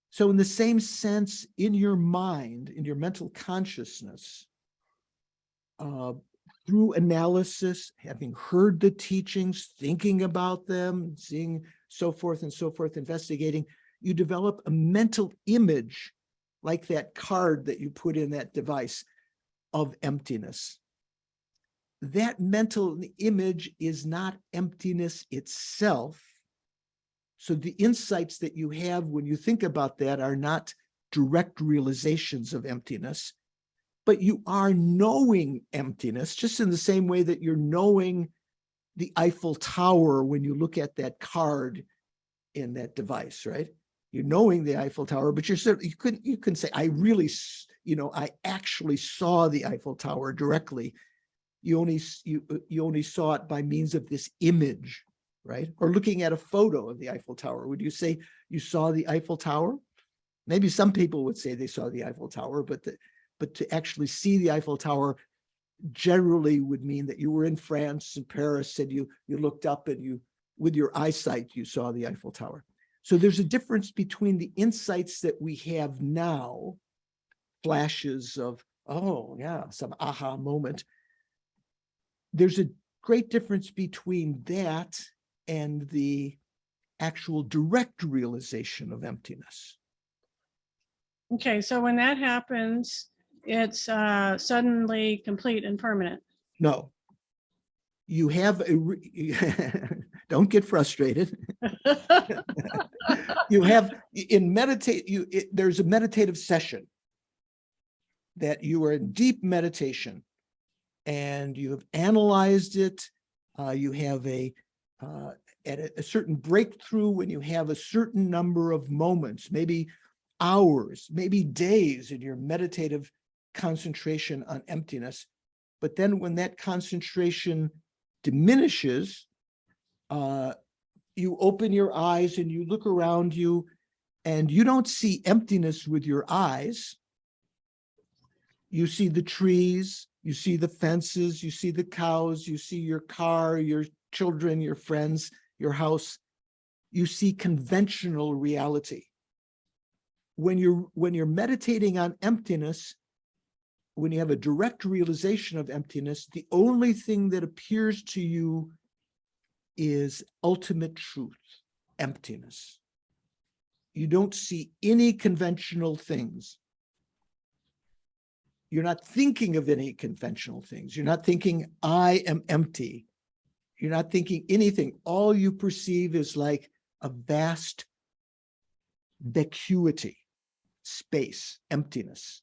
A: So in the same sense, in your mind, in your mental consciousness, through analysis, having heard the teachings, thinking about them, seeing so forth, investigating, you develop a mental image like that card that you put in that device of emptiness. That mental image is not emptiness itself. So the insights that you have when you think about that are not direct realizations of emptiness, but you are knowing emptiness, just in the same way that you're knowing the Eiffel Tower when you look at that card in that device, right? You're knowing the Eiffel Tower, but you couldn't say, I actually saw the Eiffel Tower directly. You only saw it by means of this image, right? Or looking at a photo of the Eiffel Tower. Would you say you saw the Eiffel Tower? Maybe some people would say they saw the Eiffel Tower, but to actually see the Eiffel Tower generally would mean that you were in France, in Paris, and you looked up and you, with your eyesight, you saw the Eiffel Tower. So there's a difference between the insights that we have now, flashes of, oh yeah, some aha moment. There's a great difference between that and the actual direct realization of emptiness.
D: Okay, so when that happens, it's suddenly complete and permanent.
A: No, you have don't get frustrated. You have in meditate, there's a meditative session that you are in deep meditation and you have analyzed it. You have at a certain breakthrough when you have a certain number of moments, maybe hours, maybe days in your meditative concentration on emptiness. But then when that concentration diminishes, you open your eyes and you look around you and you don't see emptiness with your eyes. You see the trees, you see the fences, you see the cows, you see your car, your children, your friends, your house. You see conventional reality. When you're meditating on emptiness, when you have a direct realization of emptiness, the only thing that appears to you is ultimate truth, emptiness. You don't see any conventional things. You're not thinking of any conventional things. You're not thinking, I am empty. You're not thinking anything. All you perceive is like a vast vacuity, space, emptiness.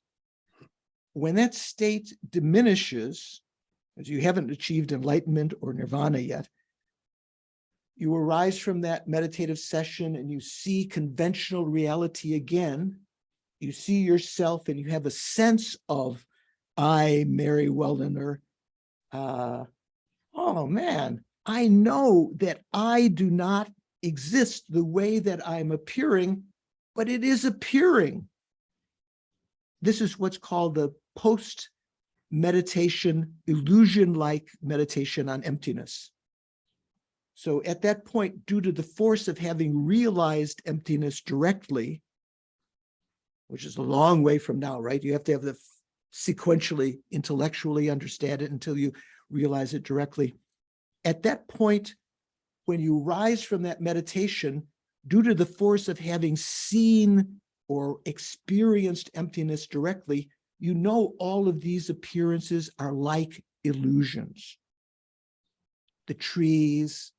A: When that state diminishes, as you haven't achieved enlightenment or nirvana yet, you arise from that meditative session and you see conventional reality again. You see yourself and you have a sense of, I, Mary Wellener, oh man, I know that I do not exist the way that I'm appearing, but it is appearing. This is what's called the post-meditation, illusion-like meditation on emptiness. So at that point, due to the force of having realized emptiness directly, which is a long way from now, right? You have to have the sequentially, intellectually understand it until you realize it directly. At that point, when you rise from that meditation, due to the force of having seen or experienced emptiness directly, you know all of these appearances are like illusions. The trees,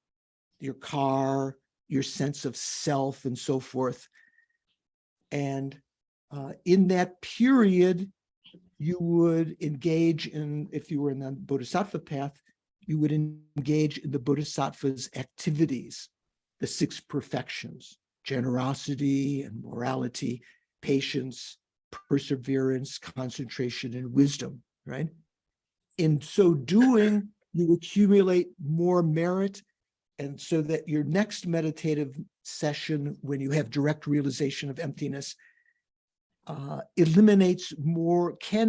A: your car, your sense of self, and so forth. And in that period, you would engage in, if you were in the Bodhisattva path, you would engage in the Bodhisattva's activities, the 6 perfections, generosity and morality, patience, perseverance, concentration, and wisdom, right? In so doing, you accumulate more merit, and so that your next meditative session, when you have direct realization of emptiness, can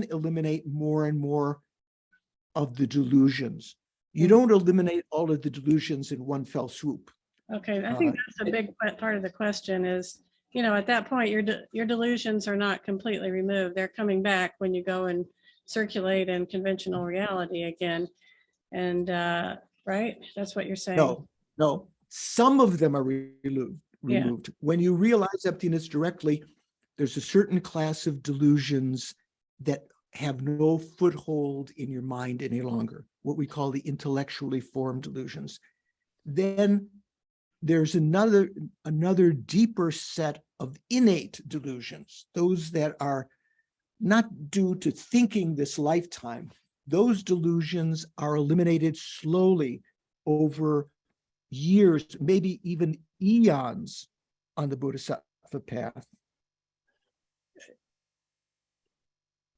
A: eliminate more and more of the delusions. You don't eliminate all of the delusions in one fell swoop.
D: Okay, I think that's a big part of the question is, you know, at that point, your delusions are not completely removed. They're coming back when you go and circulate in conventional reality again. And right, that's what you're saying.
A: No, some of them are removed.
D: Yeah.
A: When you realize emptiness directly, there's a certain class of delusions that have no foothold in your mind any longer, what we call the intellectually formed delusions. Then there's another deeper set of innate delusions, those that are not due to thinking this lifetime. Those delusions are eliminated slowly over years, maybe even eons on the Bodhisattva path.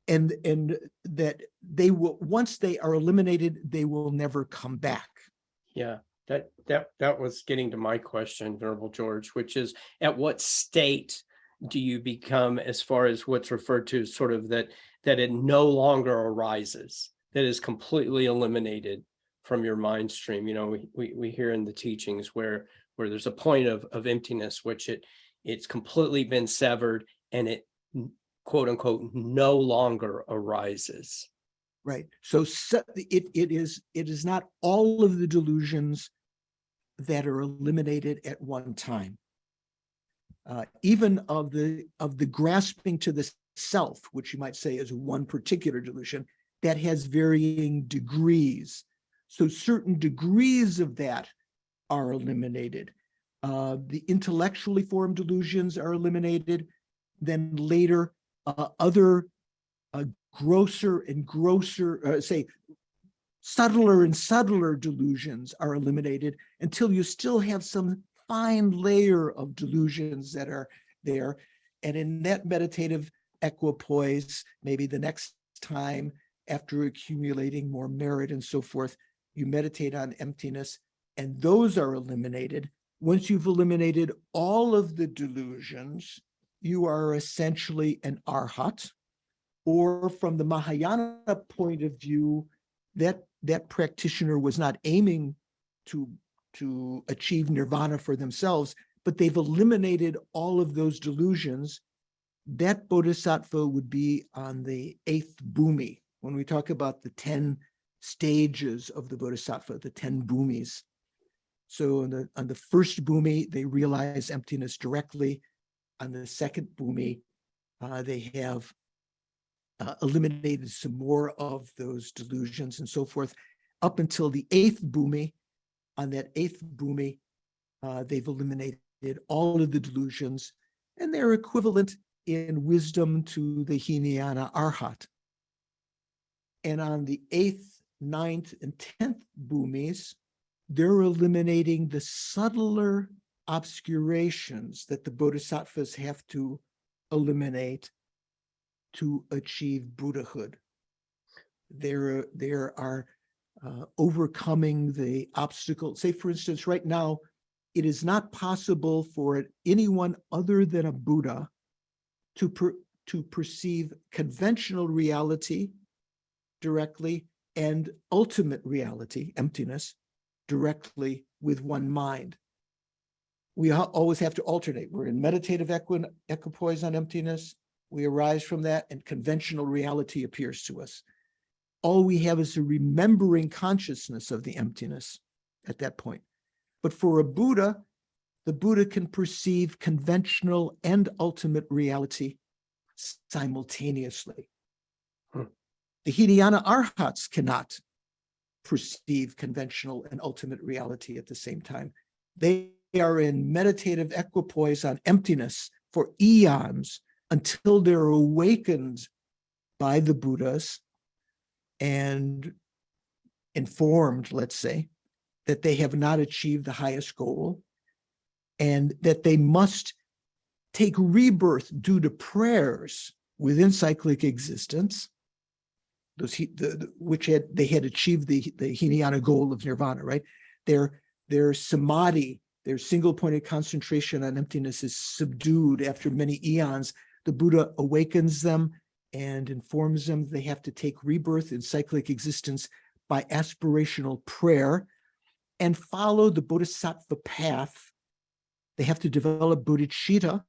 A: And that they will, once they are eliminated, they will never come back.
B: Yeah, that was getting to my question, Venerable George, which is at what state do you become, as far as what's referred to sort of that it no longer arises, that is completely eliminated from your mind stream? You know, we hear in the teachings where there's a point of emptiness, which it's completely been severed, and it, quote unquote, no longer arises.
A: Right. So it is not all of the delusions that are eliminated at one time. Even of the grasping to the self, which you might say is one particular delusion, that has varying degrees. So certain degrees of that are eliminated. The intellectually formed delusions are eliminated. Then later, other grosser and grosser, subtler and subtler delusions are eliminated until you still have some fine layer of delusions that are there. And in that meditative equipoise, maybe the next time after accumulating more merit and so forth, you meditate on emptiness, and those are eliminated. Once you've eliminated all of the delusions, you are essentially an arhat. Or from the Mahayana point of view, that practitioner was not aiming to achieve nirvana for themselves, but they've eliminated all of those delusions. That bodhisattva would be on the 8th bhumi. When we talk about the 10 stages of the bodhisattva, the 10 bhumis. So on the first bhumi, they realize emptiness directly. On the second bhumi, they have eliminated some more of those delusions and so forth, up until the 8th bhumi. On that 8th bhumi, they've eliminated all of the delusions, and they're equivalent in wisdom to the Hinayana Arhat. And on the 8th, 9th, and 10th bhumis, they're eliminating the subtler obscurations that the bodhisattvas have to eliminate to achieve Buddhahood. There are overcoming the obstacles. Say, for instance, right now, it is not possible for anyone other than a Buddha to perceive conventional reality directly and ultimate reality, emptiness, directly with one mind. We always have to alternate. We're in meditative equipoise on emptiness. We arise from that, and conventional reality appears to us. All we have is a remembering consciousness of the emptiness at that point. But for a Buddha, the Buddha can perceive conventional and ultimate reality simultaneously. The Hinayana Arhats cannot perceive conventional and ultimate reality at the same time. They are in meditative equipoise on emptiness for eons until they're awakened by the Buddhas and informed, let's say, that they have not achieved the highest goal and that they must take rebirth due to prayers within cyclic existence, which they had achieved the Hinayana goal of nirvana, right? Their samadhi, their single-pointed concentration on emptiness is subdued after many eons. The Buddha awakens them and informs them they have to take rebirth in cyclic existence by aspirational prayer and follow the bodhisattva path. They have to develop bodhicitta,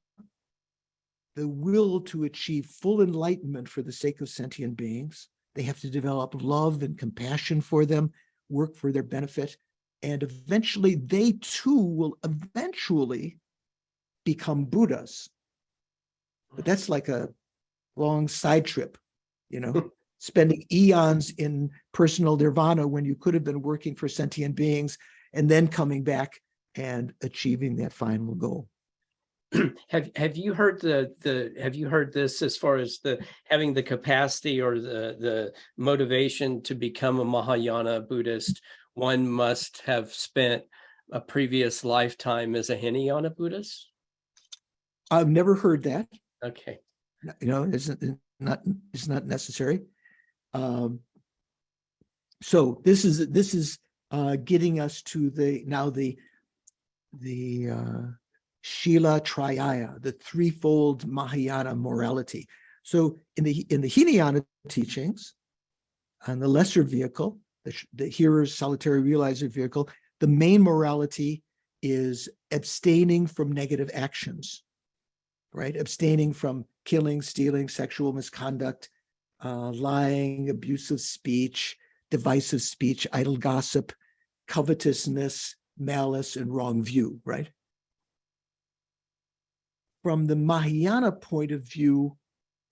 A: the will to achieve full enlightenment for the sake of sentient beings. They have to develop love and compassion for them, work for their benefit, and eventually they too will eventually become Buddhas. But that's like a long side trip, spending eons in personal nirvana when you could have been working for sentient beings and then coming back and achieving that final goal.
B: Have you heard have you heard this as far as having the capacity or the motivation to become a Mahayana Buddhist? One must have spent a previous lifetime as a Hinayana Buddhist?
A: I've never heard that.
B: Okay.
A: It's not necessary. So this is getting us to the Shila Triyaya, the threefold Mahayana morality. So in the Hinayana teachings, on the lesser vehicle, the hearer's solitary realizer vehicle, the main morality is abstaining from negative actions, right? Abstaining from killing, stealing, sexual misconduct, lying, abusive speech, divisive speech, idle gossip, covetousness, malice, and wrong view, right? From the Mahayana point of view,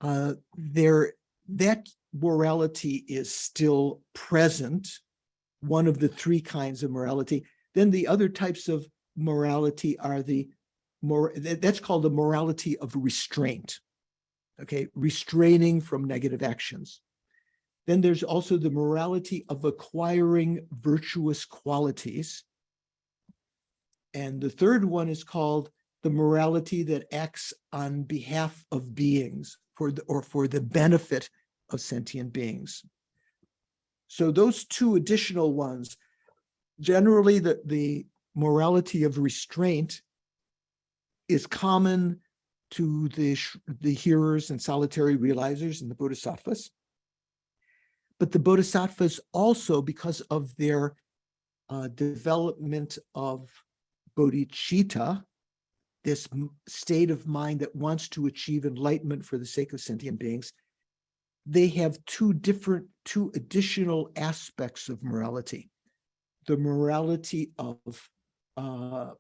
A: that morality is still present, one of the three kinds of morality. Then the other types of morality are that's called the morality of restraint, okay? Restraining from negative actions. Then there's also the morality of acquiring virtuous qualities. And the third one is called the morality that acts on behalf of beings for the benefit of sentient beings. So those two additional ones, generally the morality of restraint is common to the hearers and solitary realizers and the bodhisattvas. But the bodhisattvas also, because of their development of bodhicitta, this state of mind that wants to achieve enlightenment for the sake of sentient beings, they have two additional aspects of morality. The morality of, how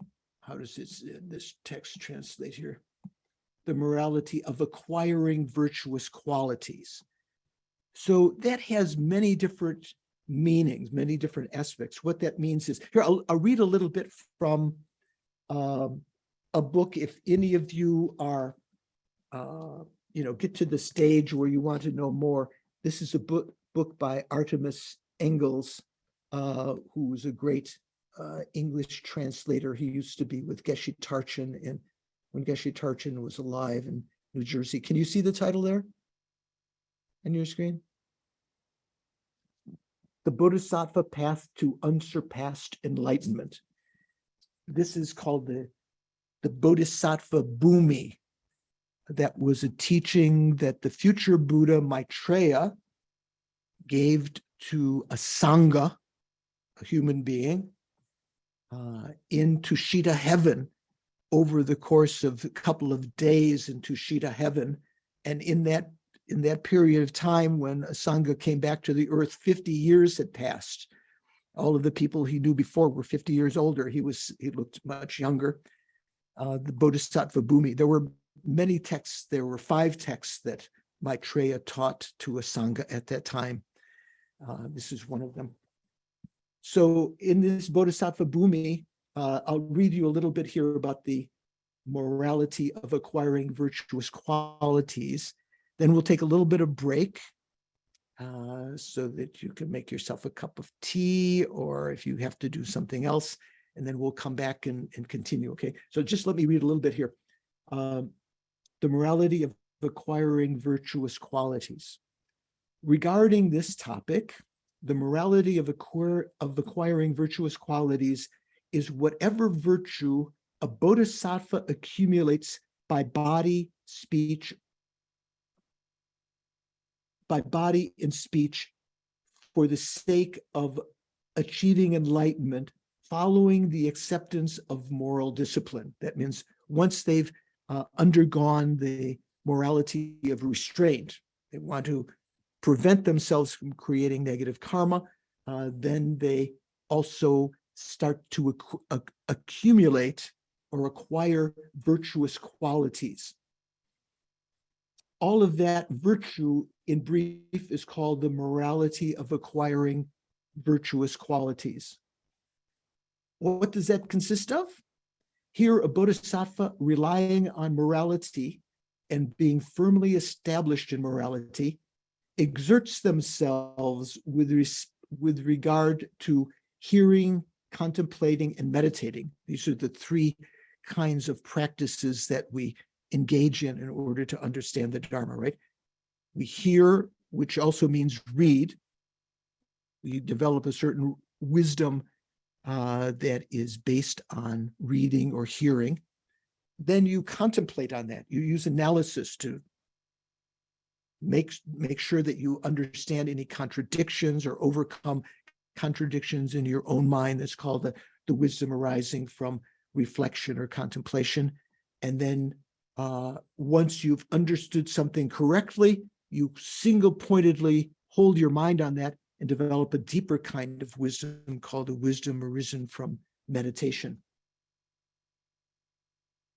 A: does this text translate here? The morality of acquiring virtuous qualities. So that has many different meanings, many different aspects. What that means is, here, I'll read a little bit from a book. If any of you are, get to the stage where you want to know more, this is a book by Artemis Engels, who was a great English translator. He used to be with Geshe Tarchin, when Geshe Tarchin was alive in New Jersey. Can you see the title there on your screen? The Bodhisattva Path to Unsurpassed Enlightenment. This is called the Bodhisattva Bhumi. That was a teaching that the future Buddha Maitreya gave to a Sangha, a human being, in Tushita heaven over the course of a couple of days in Tushita heaven. And in that period of time when a Sangha came back to the earth, 50 years had passed. All of the people he knew before were 50 years older. He looked much younger. The Bodhisattva Bhumi. There were many texts. There were 5 texts that Maitreya taught to a Sangha at that time. This is one of them. So in this Bodhisattva Bhumi, I'll read you a little bit here about the morality of acquiring virtuous qualities. Then we'll take a little bit of break so that you can make yourself a cup of tea, or if you have to do something else, and then we'll come back and continue, okay? So just let me read a little bit here. The morality of acquiring virtuous qualities. Regarding this topic, the morality of acquiring virtuous qualities is whatever virtue a bodhisattva accumulates by body, and speech for the sake of achieving enlightenment, following the acceptance of moral discipline. That means once they've undergone the morality of restraint, they want to prevent themselves from creating negative karma, then they also start to accumulate or acquire virtuous qualities. All of that virtue, in brief, is called the morality of acquiring virtuous qualities. What does that consist of? Here, a bodhisattva relying on morality and being firmly established in morality exerts themselves with regard to hearing, contemplating, and meditating. These are the 3 kinds of practices that we engage in order to understand the Dharma, right? We hear, which also means read. We develop a certain wisdom that is based on reading or hearing. then you contemplate on that. You use analysis to make sure that you understand any contradictions or overcome contradictions in your own mind. That's called the wisdom arising from reflection or contemplation. And then once you've understood something correctly, you single-pointedly hold your mind on that and develop a deeper kind of wisdom called a wisdom arisen from meditation.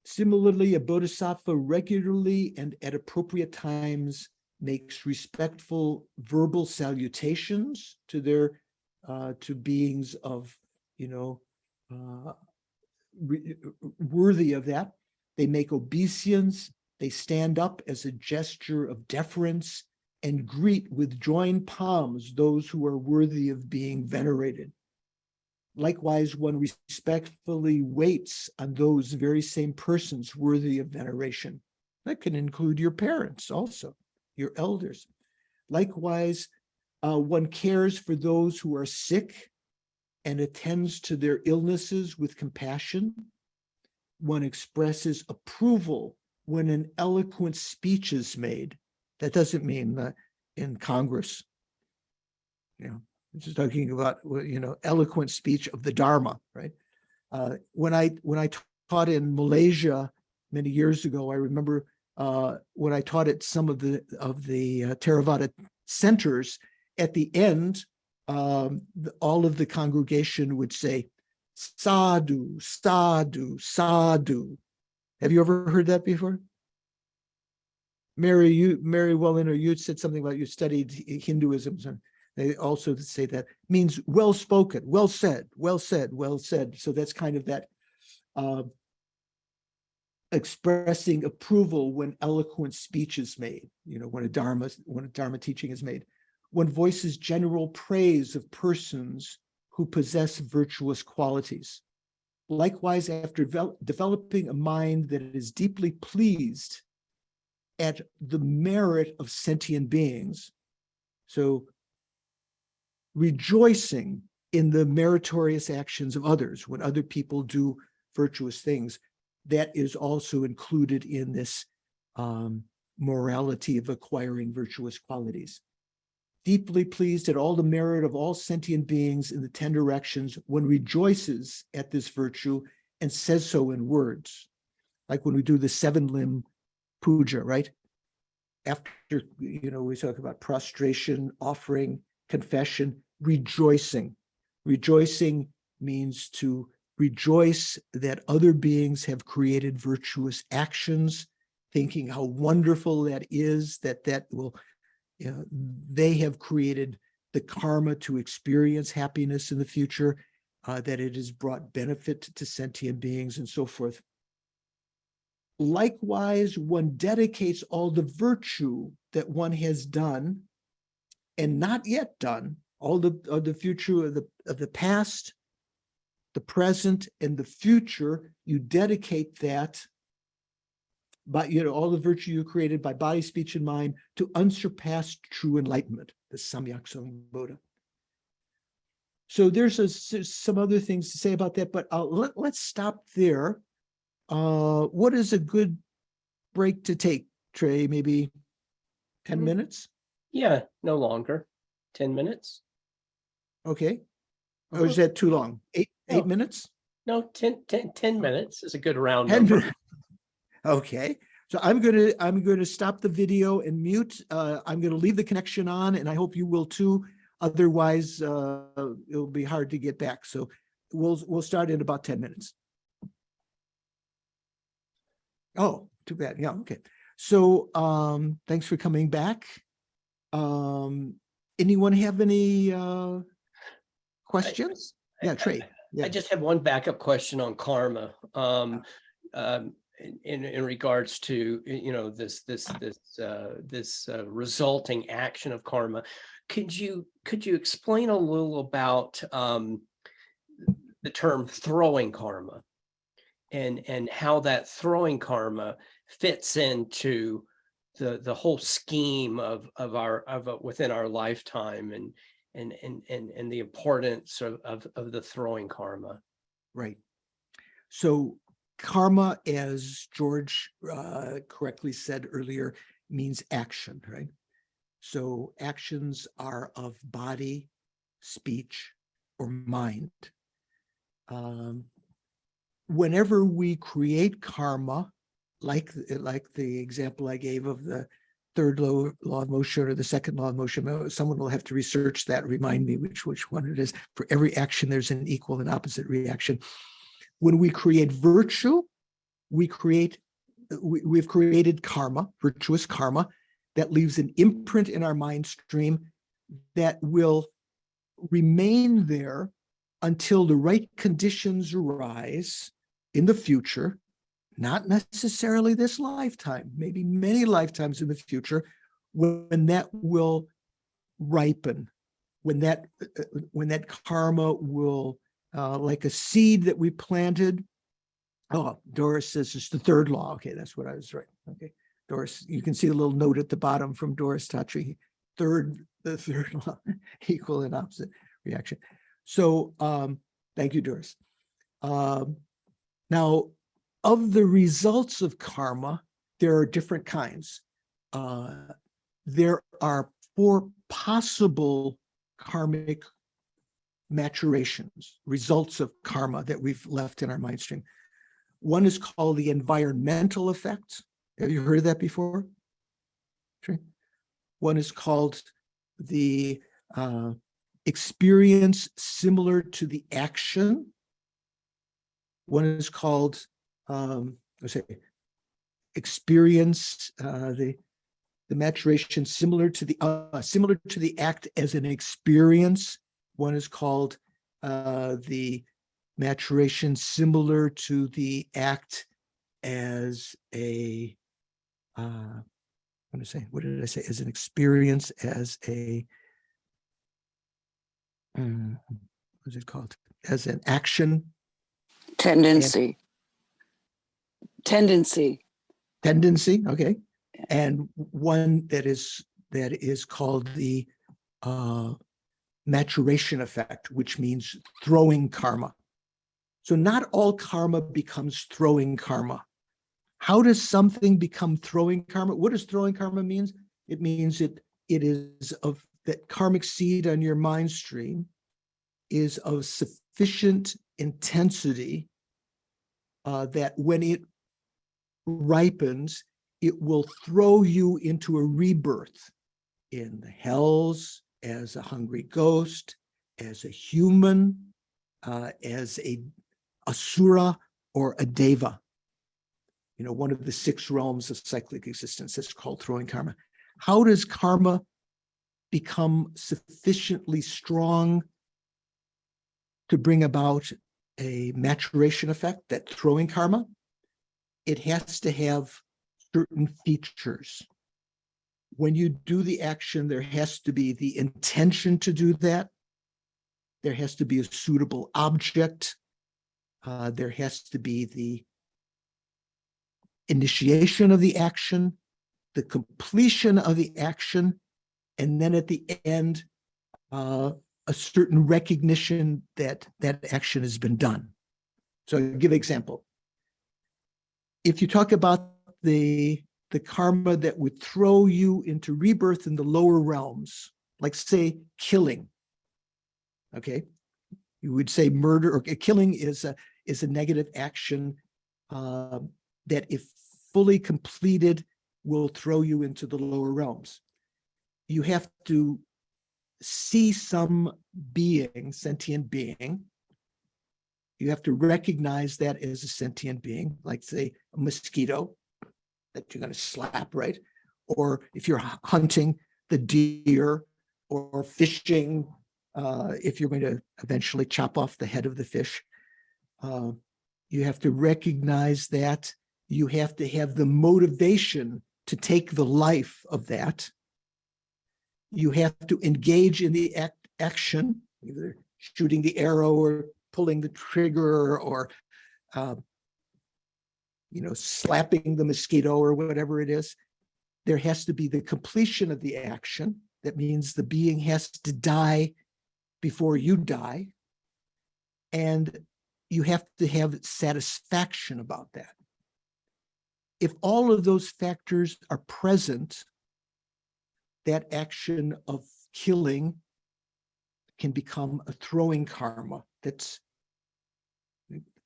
A: Similarly, a bodhisattva regularly and at appropriate times makes respectful verbal salutations to their to beings of, worthy of that. They make obeisance. They stand up as a gesture of deference and greet with joined palms those who are worthy of being venerated. Likewise, one respectfully waits on those very same persons worthy of veneration. That can include your parents also, your elders. Likewise, one cares for those who are sick and attends to their illnesses with compassion. One expresses approval when an eloquent speech is made. That doesn't mean in Congress. Just talking about, eloquent speech of the Dharma, right? When I taught in Malaysia many years ago, I remember when I taught at some of the Theravada centers, at the end, all of the congregation would say, sadhu, sadhu, sadhu. Have you ever heard that before? Mary Welliner, you said something about you studied Hinduism. They also say that means well spoken, well said, well said, well said. So that's kind of that expressing approval when eloquent speech is made, when a Dharma teaching is made. One voices general praise of persons who possess virtuous qualities. Likewise, after developing a mind that is deeply pleased at the merit of sentient beings, so rejoicing in the meritorious actions of others, when other people do virtuous things, that is also included in this morality of acquiring virtuous qualities. Deeply pleased at all the merit of all sentient beings in the 10 directions, one rejoices at this virtue and says so in words. Like when we do the 7-limb puja, right? After, we talk about prostration, offering, confession, rejoicing. Rejoicing means to rejoice that other beings have created virtuous actions, thinking how wonderful that is, that will, they have created the karma to experience happiness in the future, that it has brought benefit to sentient beings and so forth. Likewise, one dedicates all the virtue that one has done and not yet done, all the future of the past, the present, and the future. You dedicate that by all the virtue you created by body, speech, and mind to unsurpassed true enlightenment, the Samyak Sambuddha. So there's some other things to say about that, but let's stop there. What is a good break to take, Trey? Maybe 10 minutes?
B: Yeah, no longer. 10 minutes.
A: Okay. Or is that too long? Eight minutes?
B: No, 10 minutes is a good round
A: 10
B: number.
A: minutes. Okay. So I'm gonna stop the video and mute. I'm gonna leave the connection on, and I hope you will too. Otherwise, it'll be hard to get back. So we'll start in about 10 minutes. Oh, too bad. Yeah, okay. So thanks for coming back. Anyone have any questions? Yeah, Trey. Yeah.
B: I just have one backup question on karma. In regards to this resulting action of karma, could you explain a little about the term throwing karma and how that throwing karma fits into the whole scheme of within our lifetime and the importance of the throwing karma?
A: Right. So karma, as George correctly said earlier, means action, right? So actions are of body, speech, or mind. Whenever we create karma, like the example I gave of the third law of motion or the second law of motion, someone will have to research that, remind me which one it is. For every action, there's an equal and opposite reaction. When we create virtue, we've created karma, virtuous karma, that leaves an imprint in our mind stream that will remain there until the right conditions arise in the future, not necessarily this lifetime, maybe many lifetimes in the future, when that will ripen, when that karma will, like a seed that we planted. Oh, Doris says it's the third law. Okay, that's what I was right. Okay, Doris, you can see a little note at the bottom from Doris Tatri. The third law, equal and opposite reaction. So thank you, Doris. Now, of the results of karma, there are different kinds. There are 4 possible karmic maturations, results of karma that we've left in our mind stream. One is called the environmental effect. Have you heard of that before? Sure. One is called the experience similar to the action. One is called experience, the maturation similar to the act as an experience. One is called the maturation similar to the act as a what did I say? As an experience, as a what's it called? As an action.
H: Tendency. Tendency.
A: Okay. And one that is called the maturation effect, which means throwing karma. So not all karma becomes throwing karma. How does something become throwing karma? What does throwing karma means? It means it is of that karmic seed on your mind stream is of sufficient intensity that when it ripens, it will throw you into a rebirth in the hells, as a hungry ghost, as a human, as a asura or a deva. You know, one of the 6 realms of cyclic existence is called throwing karma. How does karma become sufficiently strong to bring about a maturation effect, that throwing karma? It has to have certain features. When you do the action, there has to be the intention to do that. There has to be a suitable object. There has to be the initiation of the action, the completion of the action, and then at the end, a certain recognition that that action has been done. So I'll give an example. If you talk about the karma that would throw you into rebirth in the lower realms, like say killing, okay? You would say murder or killing is a negative action that if fully completed will throw you into the lower realms. You have to see some being, sentient being. You have to recognize that as a sentient being, like say a mosquito that you're going to slap, right? Or if you're hunting the deer or fishing, if you're going to eventually chop off the head of the fish, you have to recognize that. You have to have the motivation to take the life of that. You have to engage in the action, either shooting the arrow or pulling the trigger or slapping the mosquito or whatever it is. There has to be the completion of the action. That means the being has to die before you die. And you have to have satisfaction about that. If all of those factors are present, that action of killing can become a throwing karma. That's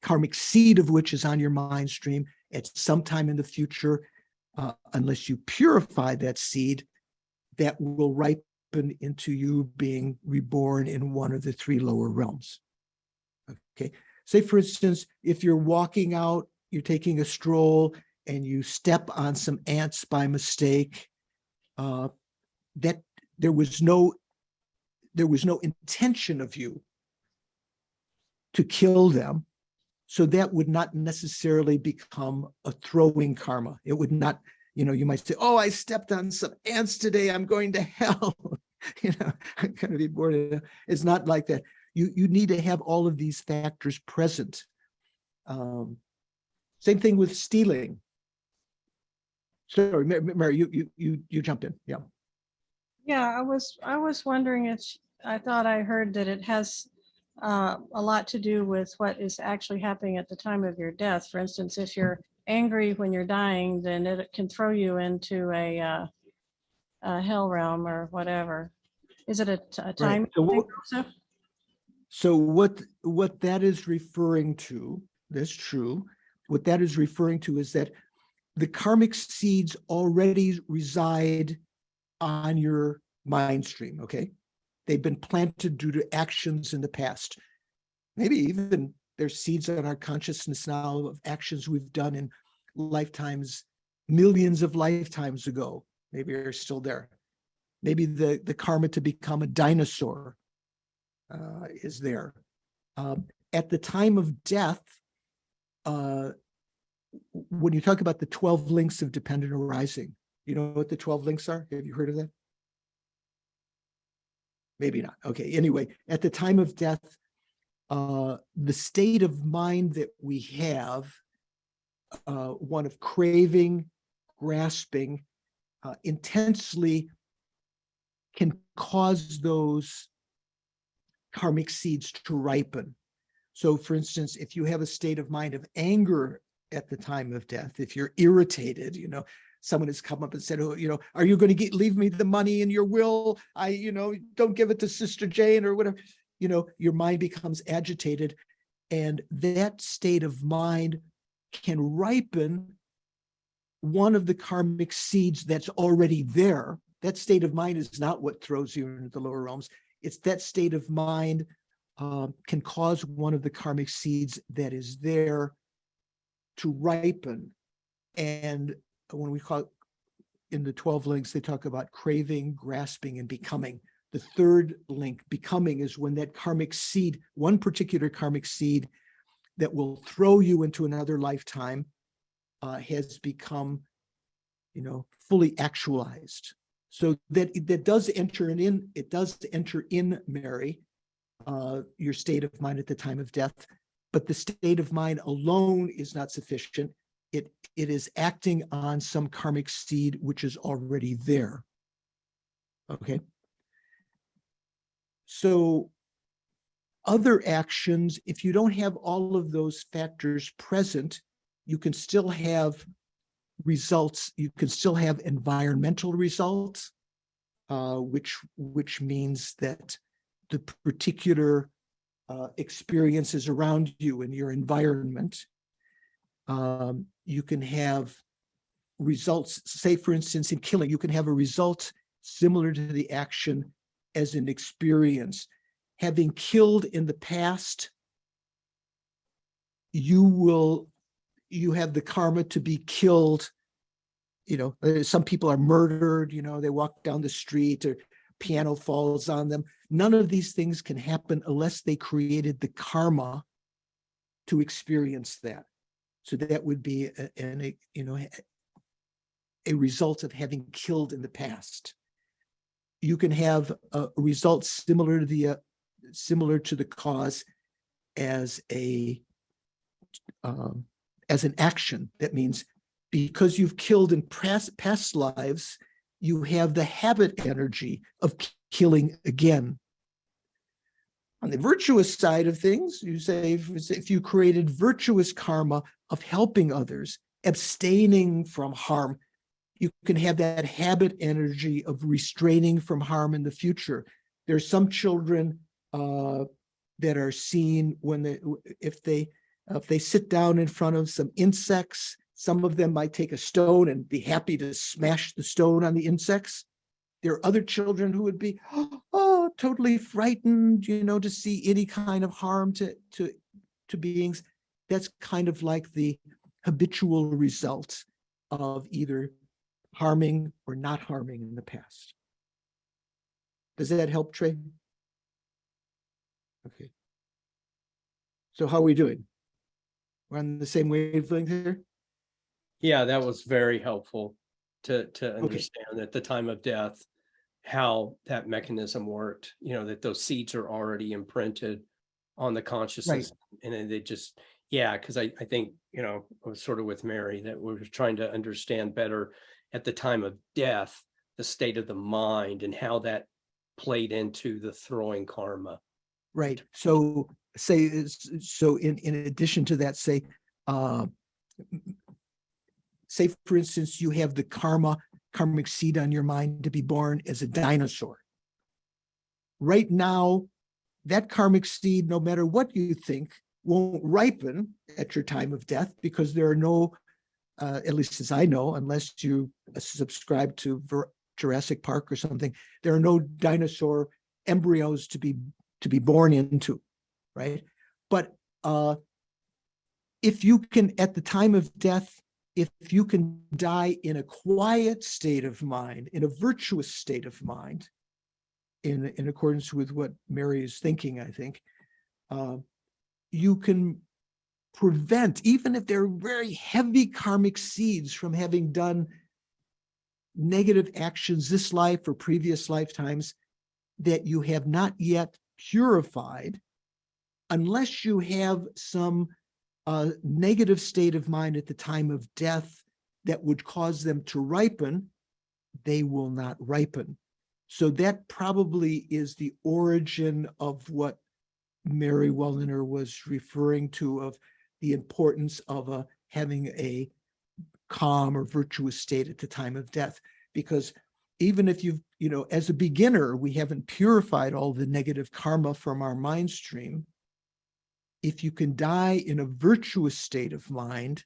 A: karmic seed of which is on your mind stream at some time in the future. Unless you purify that seed, that will ripen into you being reborn in one of the three lower realms. Okay. Say, for instance, if you're walking out, you're taking a stroll, and you step on some ants by mistake, that there was no intention of you to kill them. So that would not necessarily become a throwing karma. It would not, you might say, oh, I stepped on some ants today, I'm going to hell. I'm going to be born. It's not like that. You need to have all of these factors present. Same thing with stealing. Sorry, Mary, you jumped in. Yeah.
D: Yeah, I was wondering I thought I heard that it has a lot to do with what is actually happening at the time of your death. For instance, if you're angry when you're dying, then it can throw you into a hell realm or whatever. Is it a time
A: Right.
D: thing also?
A: So what that is referring to, that's true. What that is referring to is that the karmic seeds already reside on your mind stream, okay? They've been planted due to actions in the past. Maybe even there's seeds on our consciousness now of actions we've done in lifetimes, millions of lifetimes ago. Maybe are still there. Maybe the karma to become a dinosaur is there. At the time of death, when you talk about the 12 links of dependent arising, you know what the 12 links are? Have you heard of that? Maybe not. Okay. Anyway, at the time of death, the state of mind that we have, one of craving, grasping, intensely can cause those karmic seeds to ripen. So, for instance, if you have a state of mind of anger at the time of death, if you're irritated, someone has come up and said, oh, are you going to leave me the money in your will? Don't give it to Sister Jane or whatever. Your mind becomes agitated, and that state of mind can ripen one of the karmic seeds that's already there. That state of mind is not what throws you into the lower realms. It's that state of mind can cause one of the karmic seeds that is there to ripen. And when we call it in the 12 links, they talk about craving, grasping, and becoming. The third link, becoming, is when that karmic seed, one particular karmic seed that will throw you into another lifetime, has become, fully actualized. So that does enter in. It does enter in, Mary, your state of mind at the time of death. But the state of mind alone is not sufficient. It is acting on some karmic seed which is already there. Okay. So other actions, if you don't have all of those factors present, you can still have results. You can still have environmental results, which means that the particular experiences around you in your environment, you can have results. Say, for instance, in killing, you can have a result similar to the action as an experience. Having killed in the past, you have the karma to be killed. Some people are murdered, they walk down the street or piano falls on them. None of these things can happen unless they created the karma to experience that. So that would be a result of having killed in the past. You can have a result similar to the cause as an action. That means because you've killed in past lives, you have the habit energy of killing again. On the virtuous side of things, you say if you created virtuous karma of helping others, abstaining from harm, you can have that habit energy of restraining from harm in the future. There's some children that are seen when if they sit down in front of some insects, some of them might take a stone and be happy to smash the stone on the insects. There are other children who would be, totally frightened, to see any kind of harm to beings. That's kind of like the habitual result of either harming or not harming in the past. Does that help, Trey? Okay. So how are we doing? We're on the same wavelength here?
B: Yeah, that was very helpful to understand at the time of death how that mechanism worked, that those seeds are already imprinted on the consciousness. Right. And they just, because I think, I was sort of with Mary that we were trying to understand better at the time of death, the state of the mind and how that played into the throwing karma.
A: Right. So in addition to that, say for instance, you have the karmic seed on your mind to be born as a dinosaur. Right now, that karmic seed, no matter what you think, won't ripen at your time of death because there are no, at least as I know, unless you subscribe to Jurassic Park or something, there are no dinosaur embryos to be born into, right? But if you can, at the time of death, if you can die in a quiet state of mind, in a virtuous state of mind, in accordance with what Mary is thinking, I think, you can prevent, even if there are very heavy karmic seeds from having done negative actions this life or previous lifetimes that you have not yet purified, unless you have some negative state of mind at the time of death that would cause them to ripen, they will not ripen. So that probably is the origin of what Mary Welliner was referring to, of the importance of having a calm or virtuous state at the time of death. Because even if you've, as a beginner, we haven't purified all the negative karma from our mind stream. If you can die in a virtuous state of mind,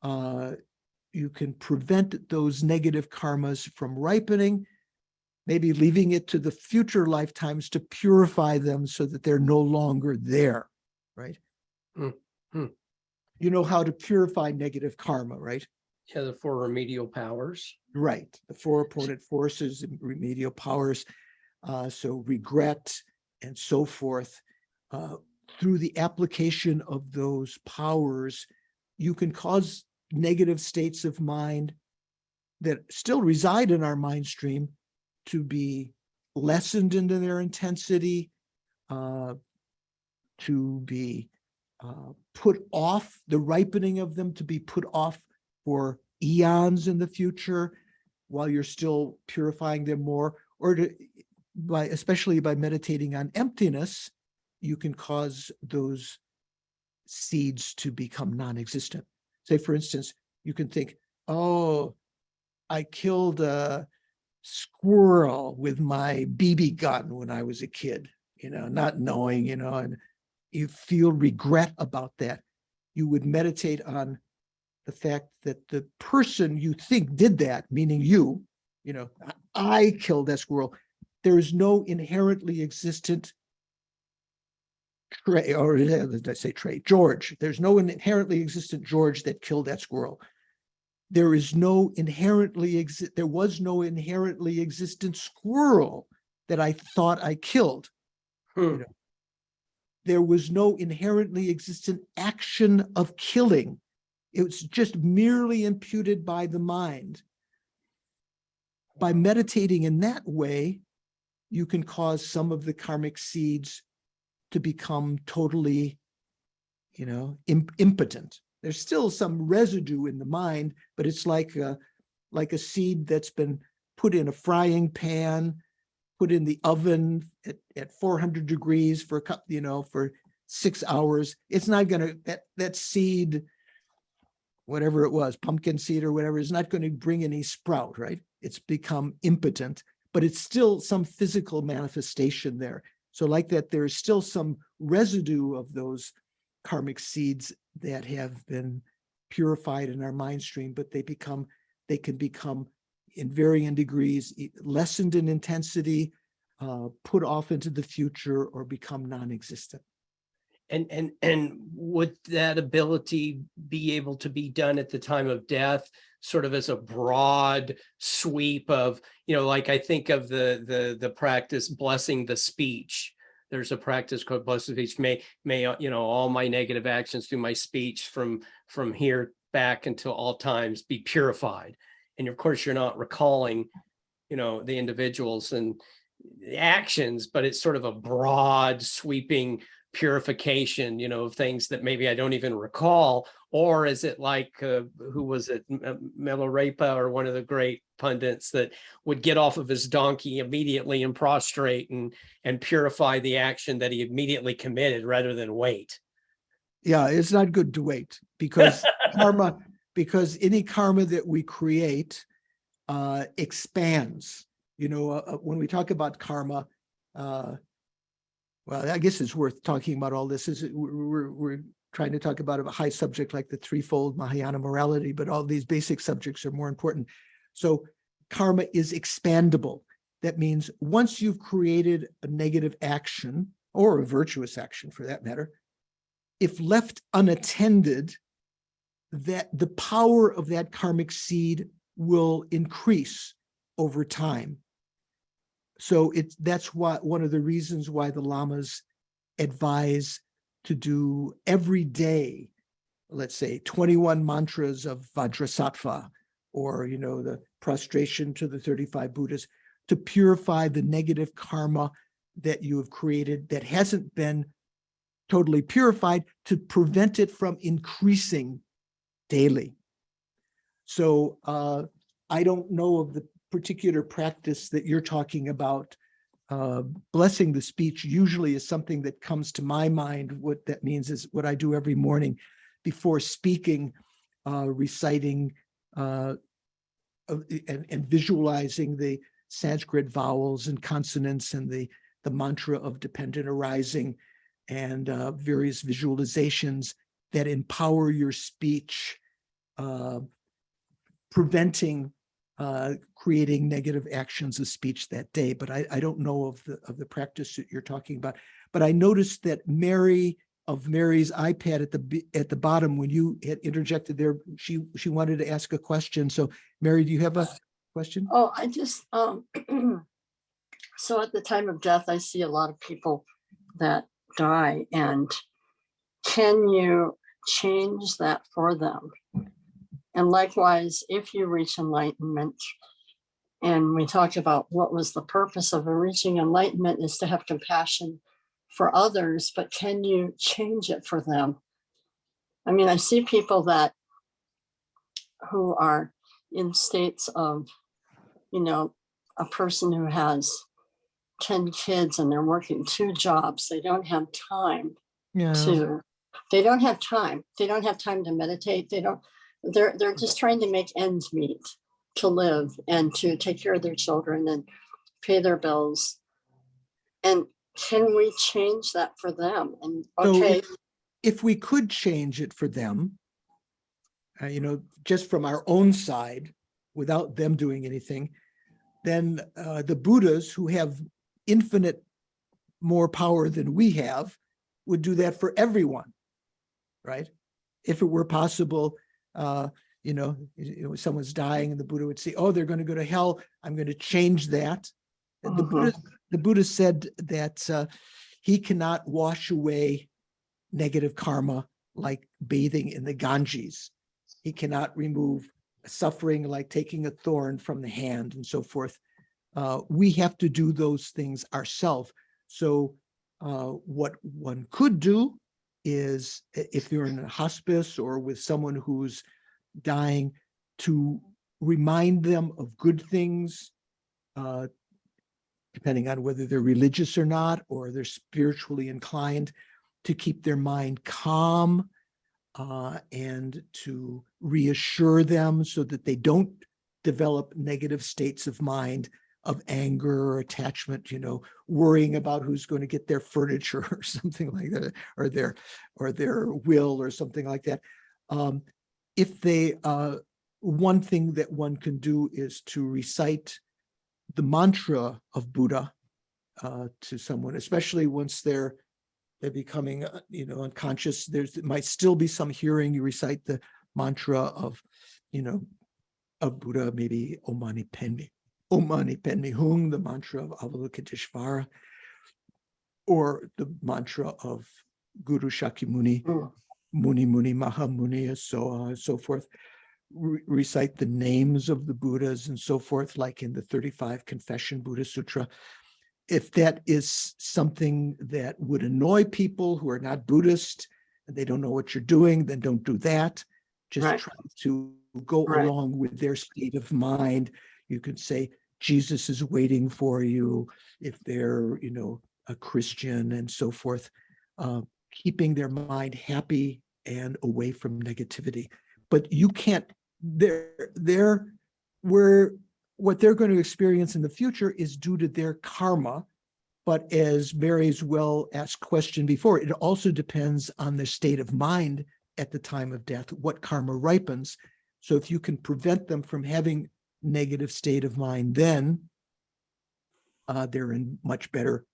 A: you can prevent those negative karmas from ripening, maybe leaving it to the future lifetimes to purify them so that they're no longer there, right?
B: Mm-hmm.
A: You know how to purify negative karma, right?
B: Yeah, the 4 remedial powers.
A: Right, the 4 opponent forces and remedial powers, so regret and so forth. Through the application of those powers, you can cause negative states of mind that still reside in our mind stream to be lessened into their intensity, to be put off, the ripening of them to be put off for eons in the future while you're still purifying them more, or especially by meditating on emptiness, you can cause those seeds to become non-existent. Say, for instance, you can think, oh, I killed a squirrel with my BB gun when I was a kid, not knowing, and you feel regret about that. You would meditate on the fact that the person you think did that, meaning you, I killed that squirrel. There is no inherently existent Trey, or did I say Trey? George. There's no inherently existent George that killed that squirrel. There was no inherently existent squirrel that I thought I killed. There was no inherently existent action of killing. It was just merely imputed by the mind. By meditating in that way, you can cause some of the karmic seeds to become totally, impotent. There's still some residue in the mind, but it's like a seed that's been put in a frying pan put in the oven at 400 degrees for a cup, for 6 hours, it's not going to, that seed, whatever it was, pumpkin seed or whatever, is not going to bring any sprout, right? It's become impotent, but it's still some physical manifestation there. So like that, there's still some residue of those karmic seeds that have been purified in our mind stream, but they can become in varying degrees, lessened in intensity, put off into the future, or become non-existent.
B: And would that ability be able to be done at the time of death, sort of as a broad sweep of, like I think of the practice blessing the speech. There's a practice called bless the speech. May all my negative actions through my speech from here back until all times be purified. And of course, you're not recalling, the individuals and the actions, but it's sort of a broad sweeping purification, of things that maybe I don't even recall. Or is it like, who was it, Milarepa, or one of the great pundits that would get off of his donkey immediately and prostrate and purify the action that he immediately committed rather than wait?
A: Yeah, it's not good to wait, because because any karma that we create expands. When we talk about karma, well, I guess it's worth talking about all this. We're trying to talk about a high subject like the threefold Mahayana morality, but all these basic subjects are more important. So karma is expandable. That means once you've created a negative action, or a virtuous action for that matter, if left unattended, that the power of that karmic seed will increase over time. So that's why one of the reasons why the lamas advise to do every day, let's say 21 mantras of Vajrasattva, or the prostration to the 35 Buddhas, to purify the negative karma that you have created that hasn't been totally purified, to prevent it from increasing daily. So I don't know of the particular practice that you're talking about. Blessing the speech usually is something that comes to my mind. What that means is what I do every morning before speaking, reciting and visualizing the Sanskrit vowels and consonants and the mantra of dependent arising, and various visualizations that empower your speech, preventing creating negative actions of speech that day. But I don't know of the practice that you're talking about. But I noticed that Mary's iPad at the bottom, when you had interjected there, she wanted to ask a question. So Mary, do you have a question?
E: Oh, I just, so at the time of death, I see a lot of people that die, and can you change that for them? And likewise, if you reach enlightenment, and we talked about what was the purpose of reaching enlightenment is to have compassion for others, but can you change it for them? I mean, I see people who are in states of, a person who has 10 kids and they're working 2 jobs. They don't have time they don't have time. They don't have time to meditate. They're just trying to make ends meet, to live and to take care of their children and pay their bills. And can we change that for them? And okay.
A: So if we could change it for them, just from our own side, without them doing anything, then the Buddhas, who have infinite more power than we have, would do that for everyone, right? If it were possible, someone's dying and the Buddha would say, oh, they're going to go to hell, I'm going to change that. The Buddha said that he cannot wash away negative karma like bathing in the Ganges. He cannot remove suffering like taking a thorn from the hand and so forth. We have to do those things ourselves. So what one could do is, if you're in a hospice or with someone who's dying, to remind them of good things, depending on whether they're religious or not, or they're spiritually inclined, to keep their mind calm and to reassure them so that they don't develop negative states of mind of anger or attachment, worrying about who's going to get their furniture or something like that, or their will or something like that. If they, one thing that one can do is to recite the mantra of Buddha to someone, especially once they're becoming, unconscious. There might still be some hearing. You recite the mantra of Buddha, maybe Om Mani Padme Hum, the mantra of Avalokiteshvara, or the mantra of Guru Shakyamuni, Muni Muni Mahamuni, so on and so forth. Recite the names of the Buddhas and so forth, like in the 35 Confession Buddha Sutra. If that is something that would annoy people who are not Buddhist and they don't know what you're doing, then don't do that. Just try to go along with their state of mind. You could say, Jesus is waiting for you if they're, a Christian and so forth, keeping their mind happy and away from negativity. But you can't, what they're going to experience in the future is due to their karma. But as Mary's well-asked question before, it also depends on their state of mind at the time of death, what karma ripens. So if you can prevent them from having negative state of mind, then they're in much better,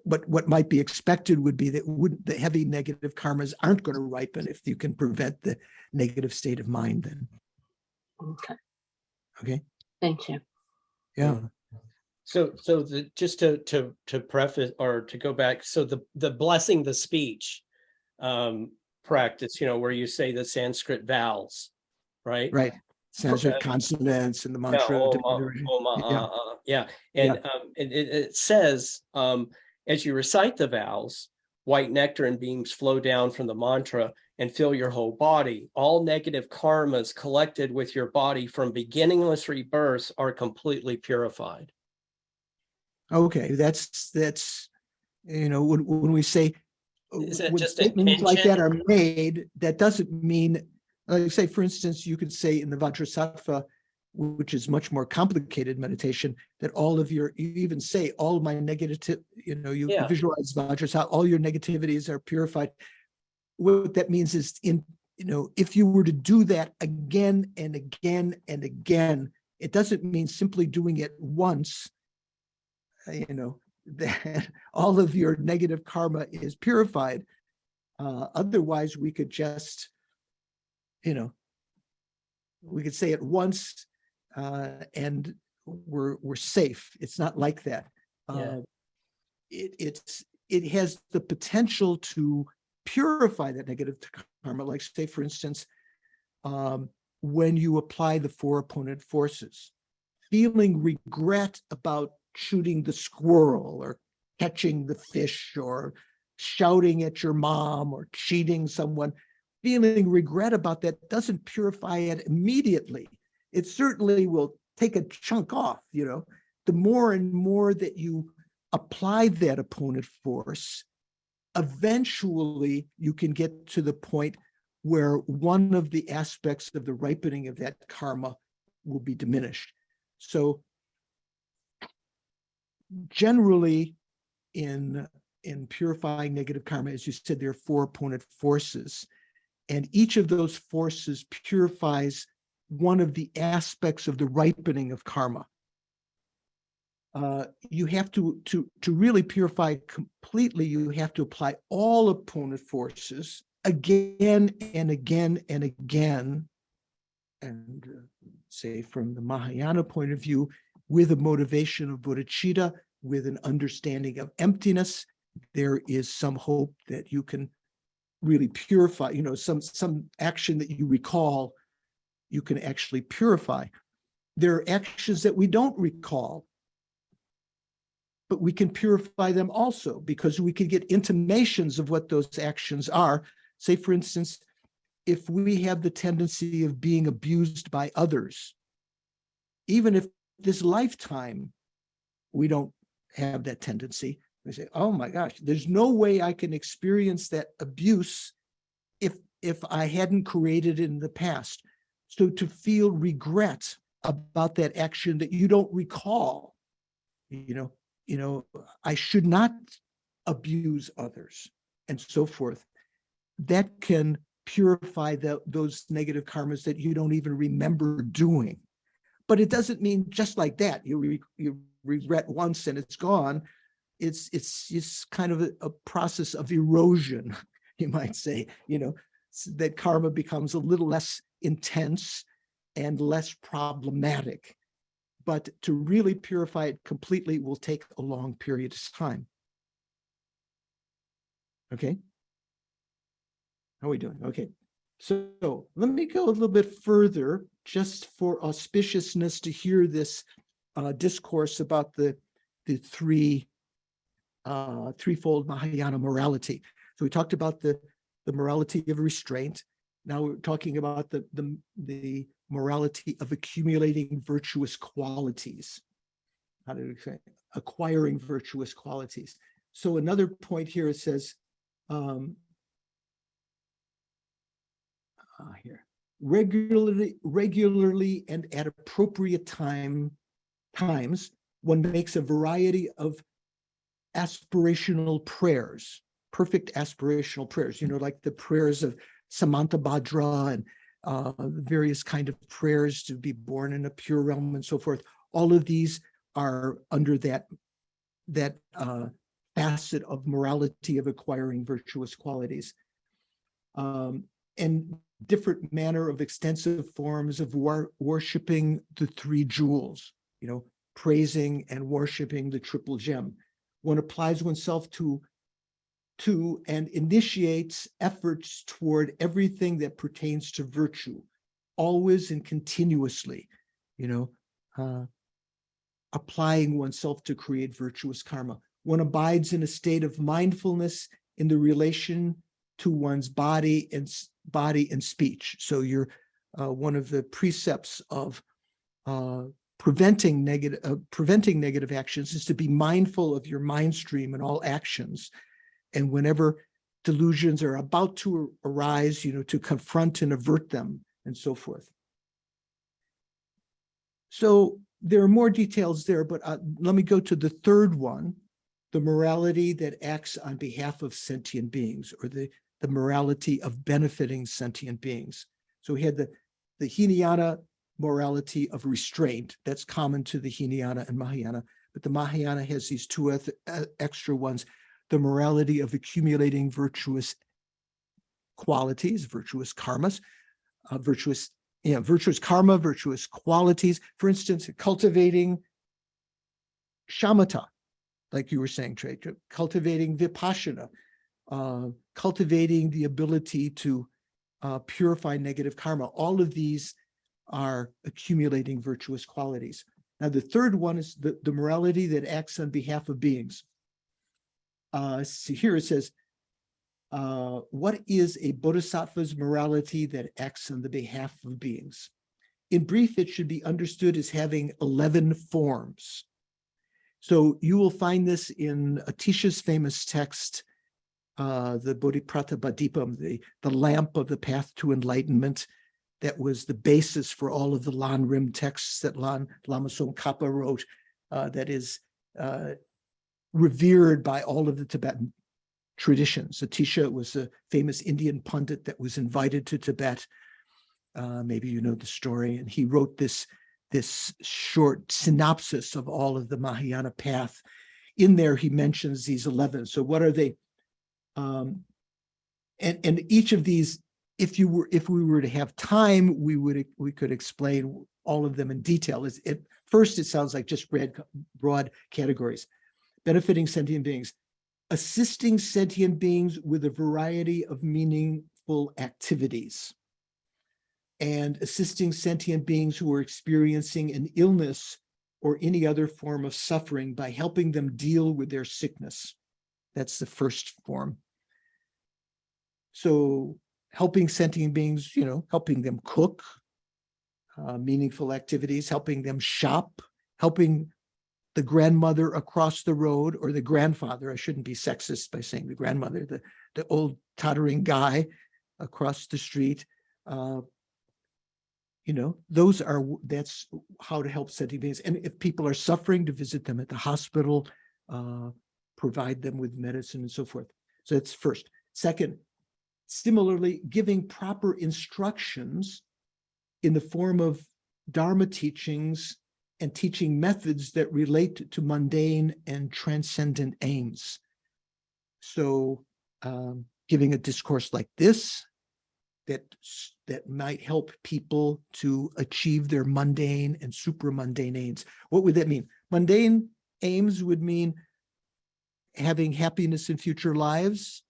A: what might be expected would be that the heavy negative karmas aren't going to ripen if you can prevent the negative state of mind then. Okay.
E: Thank you.
A: Yeah.
B: So just to preface or to go back, so the blessing the speech practice, where you say the Sanskrit vowels, right?
A: Right. Sanskrit consonants and the mantra.
B: And it says, as you recite the vows, white nectar and beams flow down from the mantra and fill your whole body. All negative karmas collected with your body from beginningless rebirths are completely purified.
A: Okay, that's when we say
B: is that
A: when
B: just
A: statements like
B: intention?
A: that are made, that doesn't mean, like say, for instance, you could say in the Vajrasattva, which is much more complicated meditation, that you even say all of my negative, you visualize Vajrasattva, all your negativities are purified. What that means is, if you were to do that again and again and again, it doesn't mean simply doing it once, that all of your negative karma is purified. Otherwise, we could just, we could say it once and we're safe. It's not like that. It has the potential to purify that negative karma. Like say, for instance, when you apply the four opponent forces, feeling regret about shooting the squirrel or catching the fish or shouting at your mom or cheating someone, feeling regret about that doesn't purify it immediately. It certainly will take a chunk off, the more and more that you apply that opponent force, eventually you can get to the point where one of the aspects of the ripening of that karma will be diminished. So generally in purifying negative karma, as you said, there are four opponent forces, and each of those forces purifies one of the aspects of the ripening of karma. You have to really purify completely, you have to apply all opponent forces again and again and again. And say from the Mahayana point of view, with a motivation of bodhicitta, with an understanding of emptiness, there is some hope that you can really purify, some action that you recall, you can actually purify. There are actions that we don't recall, but we can purify them also because we can get intimations of what those actions are. Say, for instance, if we have the tendency of being abused by others, even if this lifetime we don't have that tendency, we say, oh my gosh, there's no way I can experience that abuse if I hadn't created it in the past. So to feel regret about that action that you don't recall, I should not abuse others and so forth. That can purify those negative karmas that you don't even remember doing. But it doesn't mean just like that. You regret once and it's gone. It's kind of a process of erosion, you might say, that karma becomes a little less intense and less problematic. But to really purify it completely will take a long period of time. Okay. How are we doing? Okay. So let me go a little bit further just for auspiciousness to hear this discourse about the threefold Mahayana morality. So we talked about the morality of restraint. Now we're talking about the morality of accumulating virtuous qualities. How did we say? Acquiring virtuous qualities. So another point here, it says, here, regularly and at appropriate times, one makes a variety of aspirational prayers, perfect aspirational prayers, like the prayers of Samantabhadra and various kind of prayers to be born in a pure realm and so forth. All of these are under that facet of morality of acquiring virtuous qualities. And different manner of extensive forms of worshiping the three jewels, praising and worshiping the triple gem. One applies oneself to and initiates efforts toward everything that pertains to virtue, always and continuously, applying oneself to create virtuous karma. One abides in a state of mindfulness in the relation to one's body and speech. So you're one of the precepts of preventing negative actions is to be mindful of your mind stream and all actions. And whenever delusions are about to arise, to confront and avert them and so forth. So there are more details there, but let me go to the third one, the morality that acts on behalf of sentient beings, or the morality of benefiting sentient beings. So we had the Hinayana morality of restraint. That's common to the Hinayana and Mahayana, but the Mahayana has these two extra ones. The morality of accumulating virtuous qualities, virtuous karmas, virtuous karma, virtuous qualities. For instance, cultivating shamatha, like you were saying, Trey, cultivating vipassana, cultivating the ability to purify negative karma. All of these are accumulating virtuous qualities. Now, the third one is the morality that acts on behalf of beings. So here it says, what is a bodhisattva's morality that acts on the behalf of beings? In brief, it should be understood as having 11 forms. So you will find this in Atisha's famous text, the Bodhipratapadippam, the lamp of the path to enlightenment. That was the basis for all of the Lan Rim texts that Lama Tsongkhapa wrote, that is revered by all of the Tibetan traditions. Atisha was a famous Indian pundit that was invited to Tibet. Maybe you know the story. And he wrote this short synopsis of all of the Mahayana path. In there, he mentions these 11. So what are they? And each of these, if we were to have time, we could explain all of them in detail. First, it sounds like just broad categories. Benefiting sentient beings, assisting sentient beings with a variety of meaningful activities, and assisting sentient beings who are experiencing an illness or any other form of suffering by helping them deal with their sickness. That's the first form. So helping sentient beings, helping them cook, meaningful activities, helping them shop, helping the grandmother across the road, or the grandfather. I shouldn't be sexist by saying the grandmother, the old tottering guy across the street. That's how to help sentient beings. And if people are suffering, to visit them at the hospital, provide them with medicine and so forth. So that's first. Second, similarly, giving proper instructions in the form of Dharma teachings and teaching methods that relate to mundane and transcendent aims. So giving a discourse like this that might help people to achieve their mundane and supramundane aims. What would that mean? Mundane aims would mean having happiness in future lives,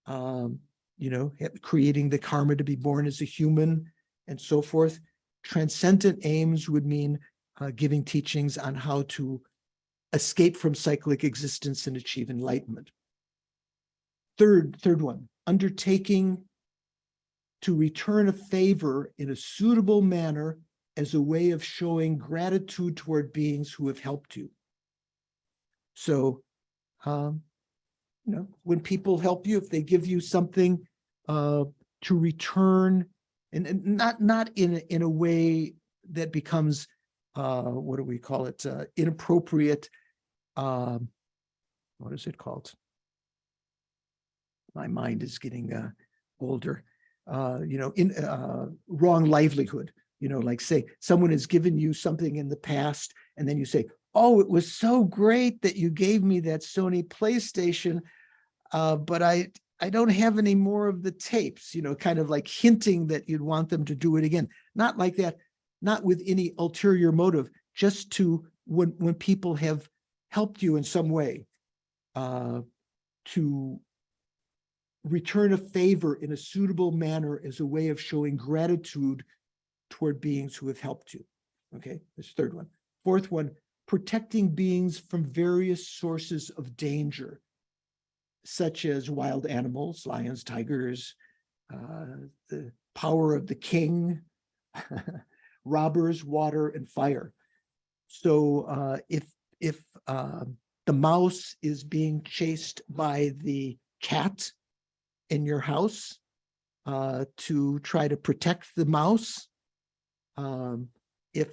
A: creating the karma to be born as a human and so forth. Transcendent aims would mean giving teachings on how to escape from cyclic existence and achieve enlightenment. Third one, undertaking to return a favor in a suitable manner as a way of showing gratitude toward beings who have helped you. So, when people help you, if they give you something to return, and not in a way that becomes what do we call it? Inappropriate. What is it called? My mind is getting older. Wrong livelihood. Like say someone has given you something in the past, and then you say, "Oh, it was so great that you gave me that Sony PlayStation, but I don't have any more of the tapes." Kind of like hinting that you'd want them to do it again. Not like that. Not with any ulterior motive, just to when people have helped you in some way, to return a favor in a suitable manner as a way of showing gratitude toward beings who have helped you. Okay, this third one. Fourth one, protecting beings from various sources of danger, such as wild animals, lions, tigers, the power of the king, robbers, water, and fire. So if the mouse is being chased by the cat in your house, to try to protect the mouse, if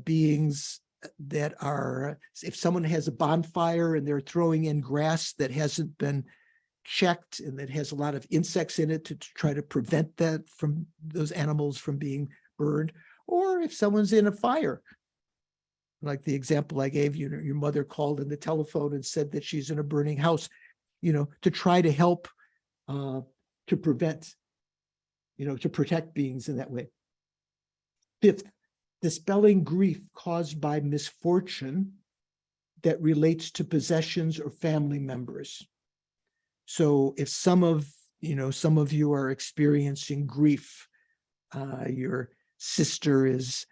A: beings that are, if someone has a bonfire and they're throwing in grass that hasn't been checked and that has a lot of insects in it to try to prevent that from those animals from being burned, or if someone's in a fire, like the example I gave you, your mother called on the telephone and said that she's in a burning house, to try to help to prevent, to protect beings in that way. Fifth, dispelling grief caused by misfortune that relates to possessions or family members. So if some of you are experiencing grief, your sister is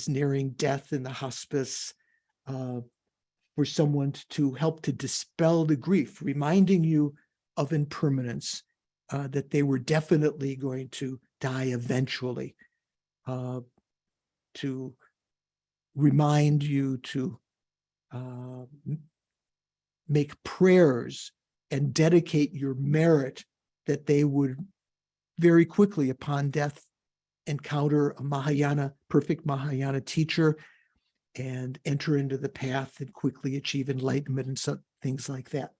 A: nearing death in the hospice, for someone to help to dispel the grief, reminding you of impermanence, that they were definitely going to die eventually, to remind you to make prayers and dedicate your merit that they would very quickly upon death encounter a perfect Mahayana teacher and enter into the path and quickly achieve enlightenment and some things like that.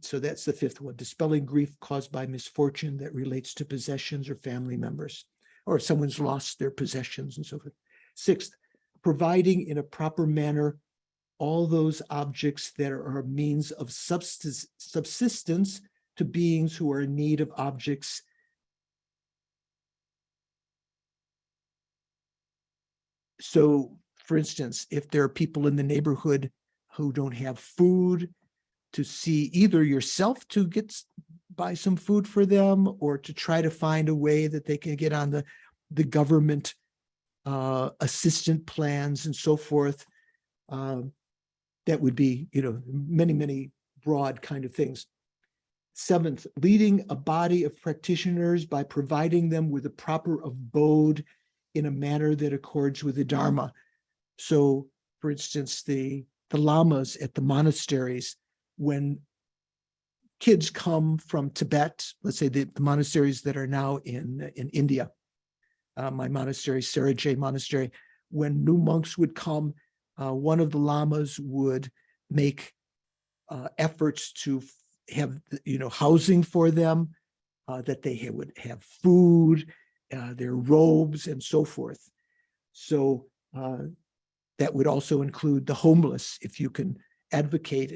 A: So that's the fifth one, dispelling grief caused by misfortune that relates to possessions or family members, or if someone's lost their possessions and so forth. Sixth, providing in a proper manner all those objects that are a means of subsistence to beings who are in need of objects. So, for instance, if there are people in the neighborhood who don't have food, to see either yourself to buy some food for them, or to try to find a way that they can get on the government assistant plans and so forth. That would be, many, many broad kind of things. Seventh, leading a body of practitioners by providing them with a proper abode in a manner that accords with the Dharma. So, for instance, the lamas at the monasteries, when kids come from Tibet, let's say the monasteries that are now in India, my monastery, Sarajay Monastery, when new monks would come, one of the lamas would make efforts to have, housing for them, that they would have food, their robes, and so forth. So that would also include the homeless, if you can advocate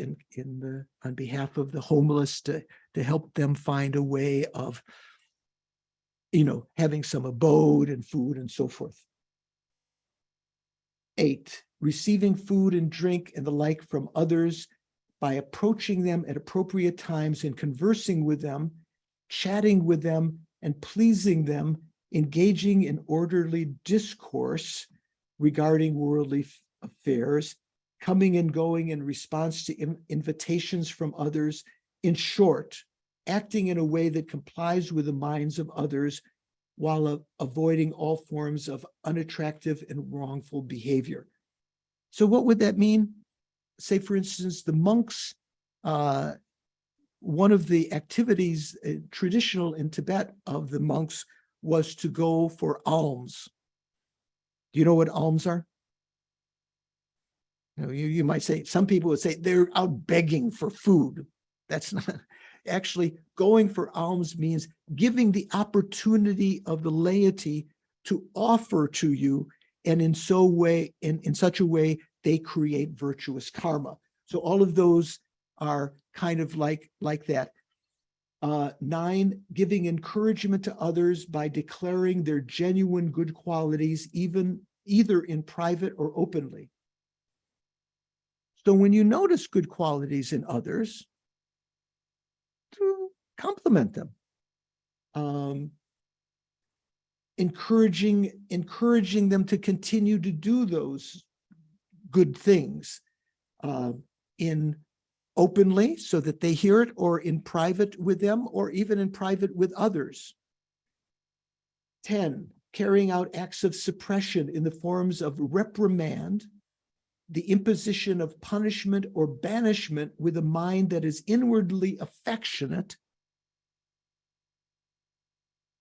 A: on behalf of the homeless to help them find a way of, having some abode and food and so forth. 8, receiving food and drink and the like from others by approaching them at appropriate times and conversing with them, chatting with them and pleasing them, engaging in orderly discourse regarding worldly affairs, coming and going in response to invitations from others. In short, acting in a way that complies with the minds of others while avoiding all forms of unattractive and wrongful behavior. So what would that mean? Say, for instance, the monks, one of the activities traditional in Tibet of the monks was to go for alms. Do you know what alms are? You might say, some people would say they're out begging for food. That's not, actually going for alms means giving the opportunity of the laity to offer to you, and in such a way they create virtuous karma. So all of those are kind of like that. 9, giving encouragement to others by declaring their genuine good qualities, either in private or openly. So when you notice good qualities in others, to compliment them, encouraging them to continue to do those good things in openly so that they hear it, or in private with them, or even in private with others. 10, carrying out acts of suppression in the forms of reprimand, the imposition of punishment or banishment with a mind that is inwardly affectionate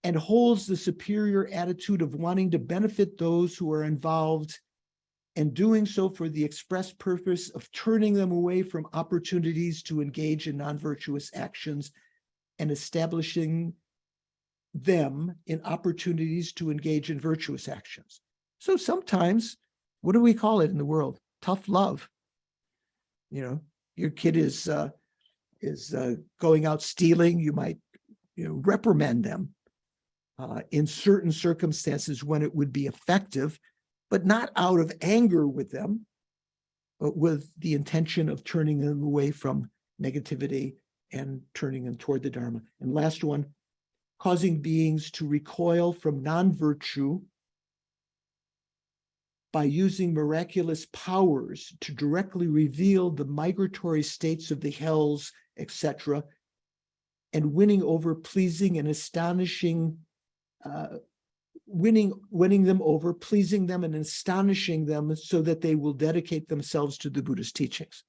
A: and holds the superior attitude of wanting to benefit those who are involved, and doing so for the express purpose of turning them away from opportunities to engage in non-virtuous actions and establishing them in opportunities to engage in virtuous actions. So sometimes, what do we call it in the world? Tough love. Your kid is going out stealing. You might reprimand them in certain circumstances when it would be effective, but not out of anger with them, but with the intention of turning them away from negativity and turning them toward the Dharma. And last one, causing beings to recoil from non-virtue by using miraculous powers to directly reveal the migratory states of the hells, etc., and winning over, pleasing and astonishing, winning them over, pleasing them and astonishing them so that they will dedicate themselves to the Buddhist teachings.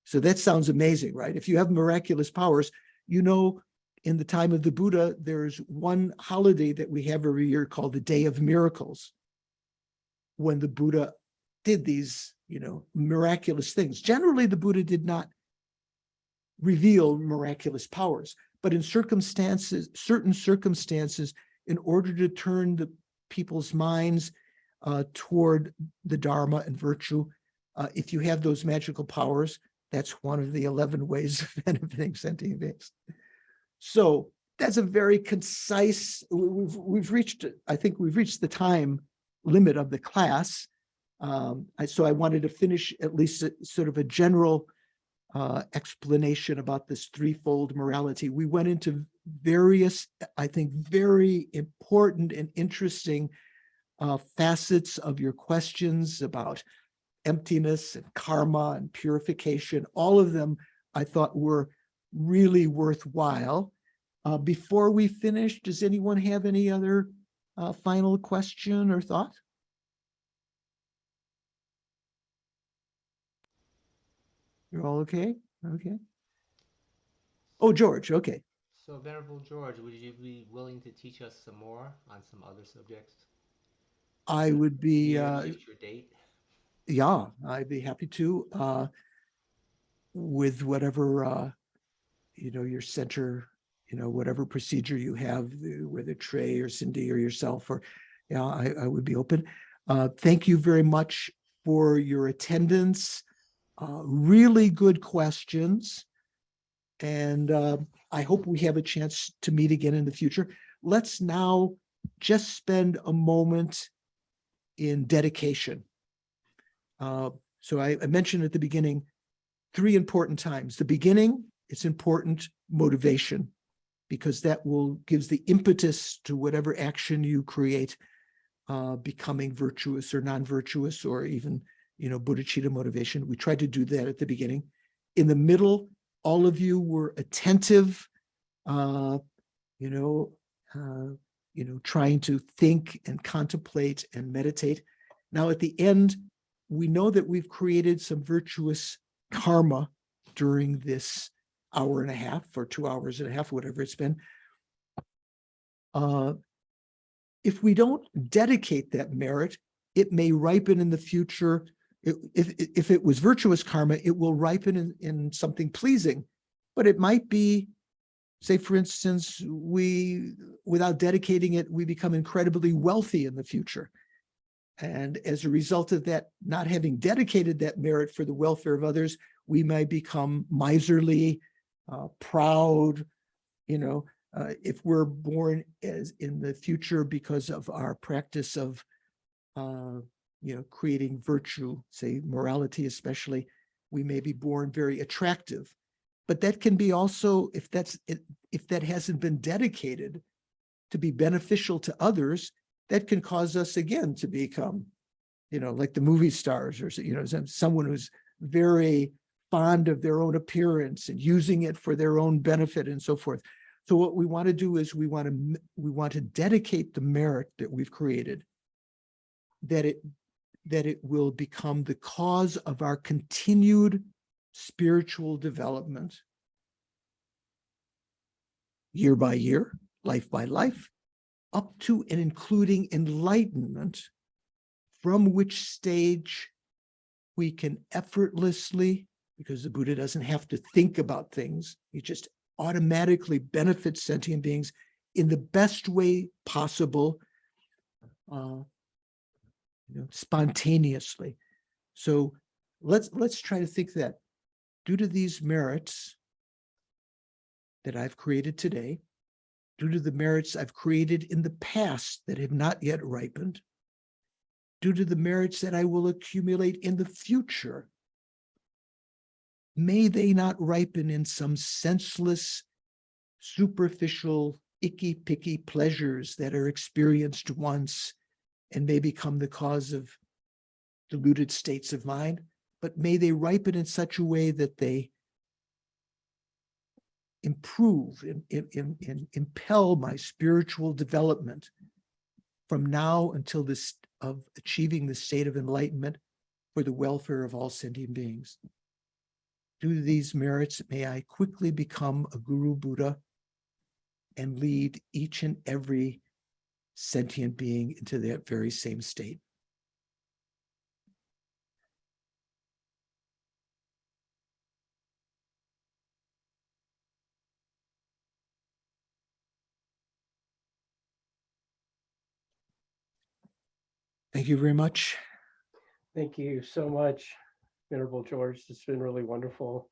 A: So that sounds amazing, right? If you have miraculous powers, in the time of the Buddha, there's one holiday that we have every year called the Day of Miracles, when the Buddha did these, miraculous things. Generally, the Buddha did not reveal miraculous powers, but in certain circumstances, in order to turn the people's minds toward the Dharma and virtue, if you have those magical powers, that's one of the 11 ways of benefiting sentient beings. So that's a very concise, I think we've reached the time limit of the class. So I wanted to finish at least sort of a general explanation about this threefold morality. We went into various, I think, very important and interesting facets of your questions about emptiness and karma and purification. All of them I thought were really worthwhile. Before we finish, does anyone have any other final question or thought? You're all okay? Okay. Oh, George, okay.
C: So, Venerable George, would you be willing to teach us some more on some other subjects?
A: I would be,
C: Future date?
A: yeah, I'd be happy to, with whatever, your center, whatever procedure you have, whether Trey or Cindy or yourself, or, yeah, I would be open. Thank you very much for your attendance. Really good questions. And I hope we have a chance to meet again in the future. Let's now just spend a moment in dedication. So I mentioned at the beginning, 3 important times. The beginning, it's important motivation, because that gives the impetus to whatever action you create, becoming virtuous or non-virtuous, or even, bodhicitta motivation. We tried to do that at the beginning. In the middle, all of you were attentive, trying to think and contemplate and meditate. Now at the end, we know that we've created some virtuous karma during this hour and a half or 2 hours and a half, whatever it's been. If we don't dedicate that merit, it may ripen in the future. If it was virtuous karma, it will ripen in something pleasing, but it might be, say, for instance, without dedicating it, we become incredibly wealthy in the future. And as a result of that, not having dedicated that merit for the welfare of others, we might become miserly, proud. If we're born as in the future because of our practice of, creating virtue, say morality especially, we may be born very attractive. But that can be also, if that hasn't been dedicated to be beneficial to others, that can cause us again to become, like the movie stars, or, someone who's very fond of their own appearance and using it for their own benefit and so forth. So what we want to do is we want to dedicate the merit that we've created, that it will become the cause of our continued spiritual development, year by year, life by life, up to and including enlightenment, from which stage we can effortlessly, because the Buddha doesn't have to think about things, he just automatically benefits sentient beings in the best way possible, spontaneously. So let's try to think that due to these merits that I've created today, due to the merits I've created in the past that have not yet ripened, due to the merits that I will accumulate in the future, may they not ripen in some senseless, superficial, icky-picky pleasures that are experienced once and may become the cause of deluded states of mind, but may they ripen in such a way that they improve and impel my spiritual development from now until this of achieving the state of enlightenment for the welfare of all sentient beings. Due to these merits, may I quickly become a Guru Buddha and lead each and every sentient being into that very same state. Thank you very much.
B: Thank you so much, Venerable George. It's been really wonderful.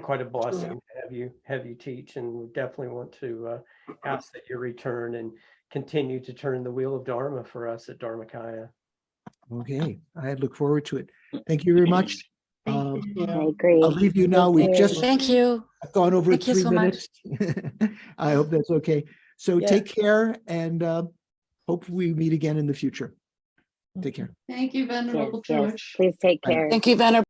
B: Quite a blessing to have you teach, and we definitely want to ask that you return and continue to turn the wheel of Dharma for us at Dharmakaya.
A: Okay, I look forward to it. Thank you very much.
E: I
A: I'll
E: agree.
A: leave you now. We've just
H: Thank you.
A: gone over
H: Thank you
A: 3
H: so much.
A: minutes. I hope that's okay. So
B: Yeah.
A: take care, and hope we meet again in the future. Take care.
G: Thank you, Venerable George.
E: Please take
A: Bye.
E: care.
H: Thank you, Venerable.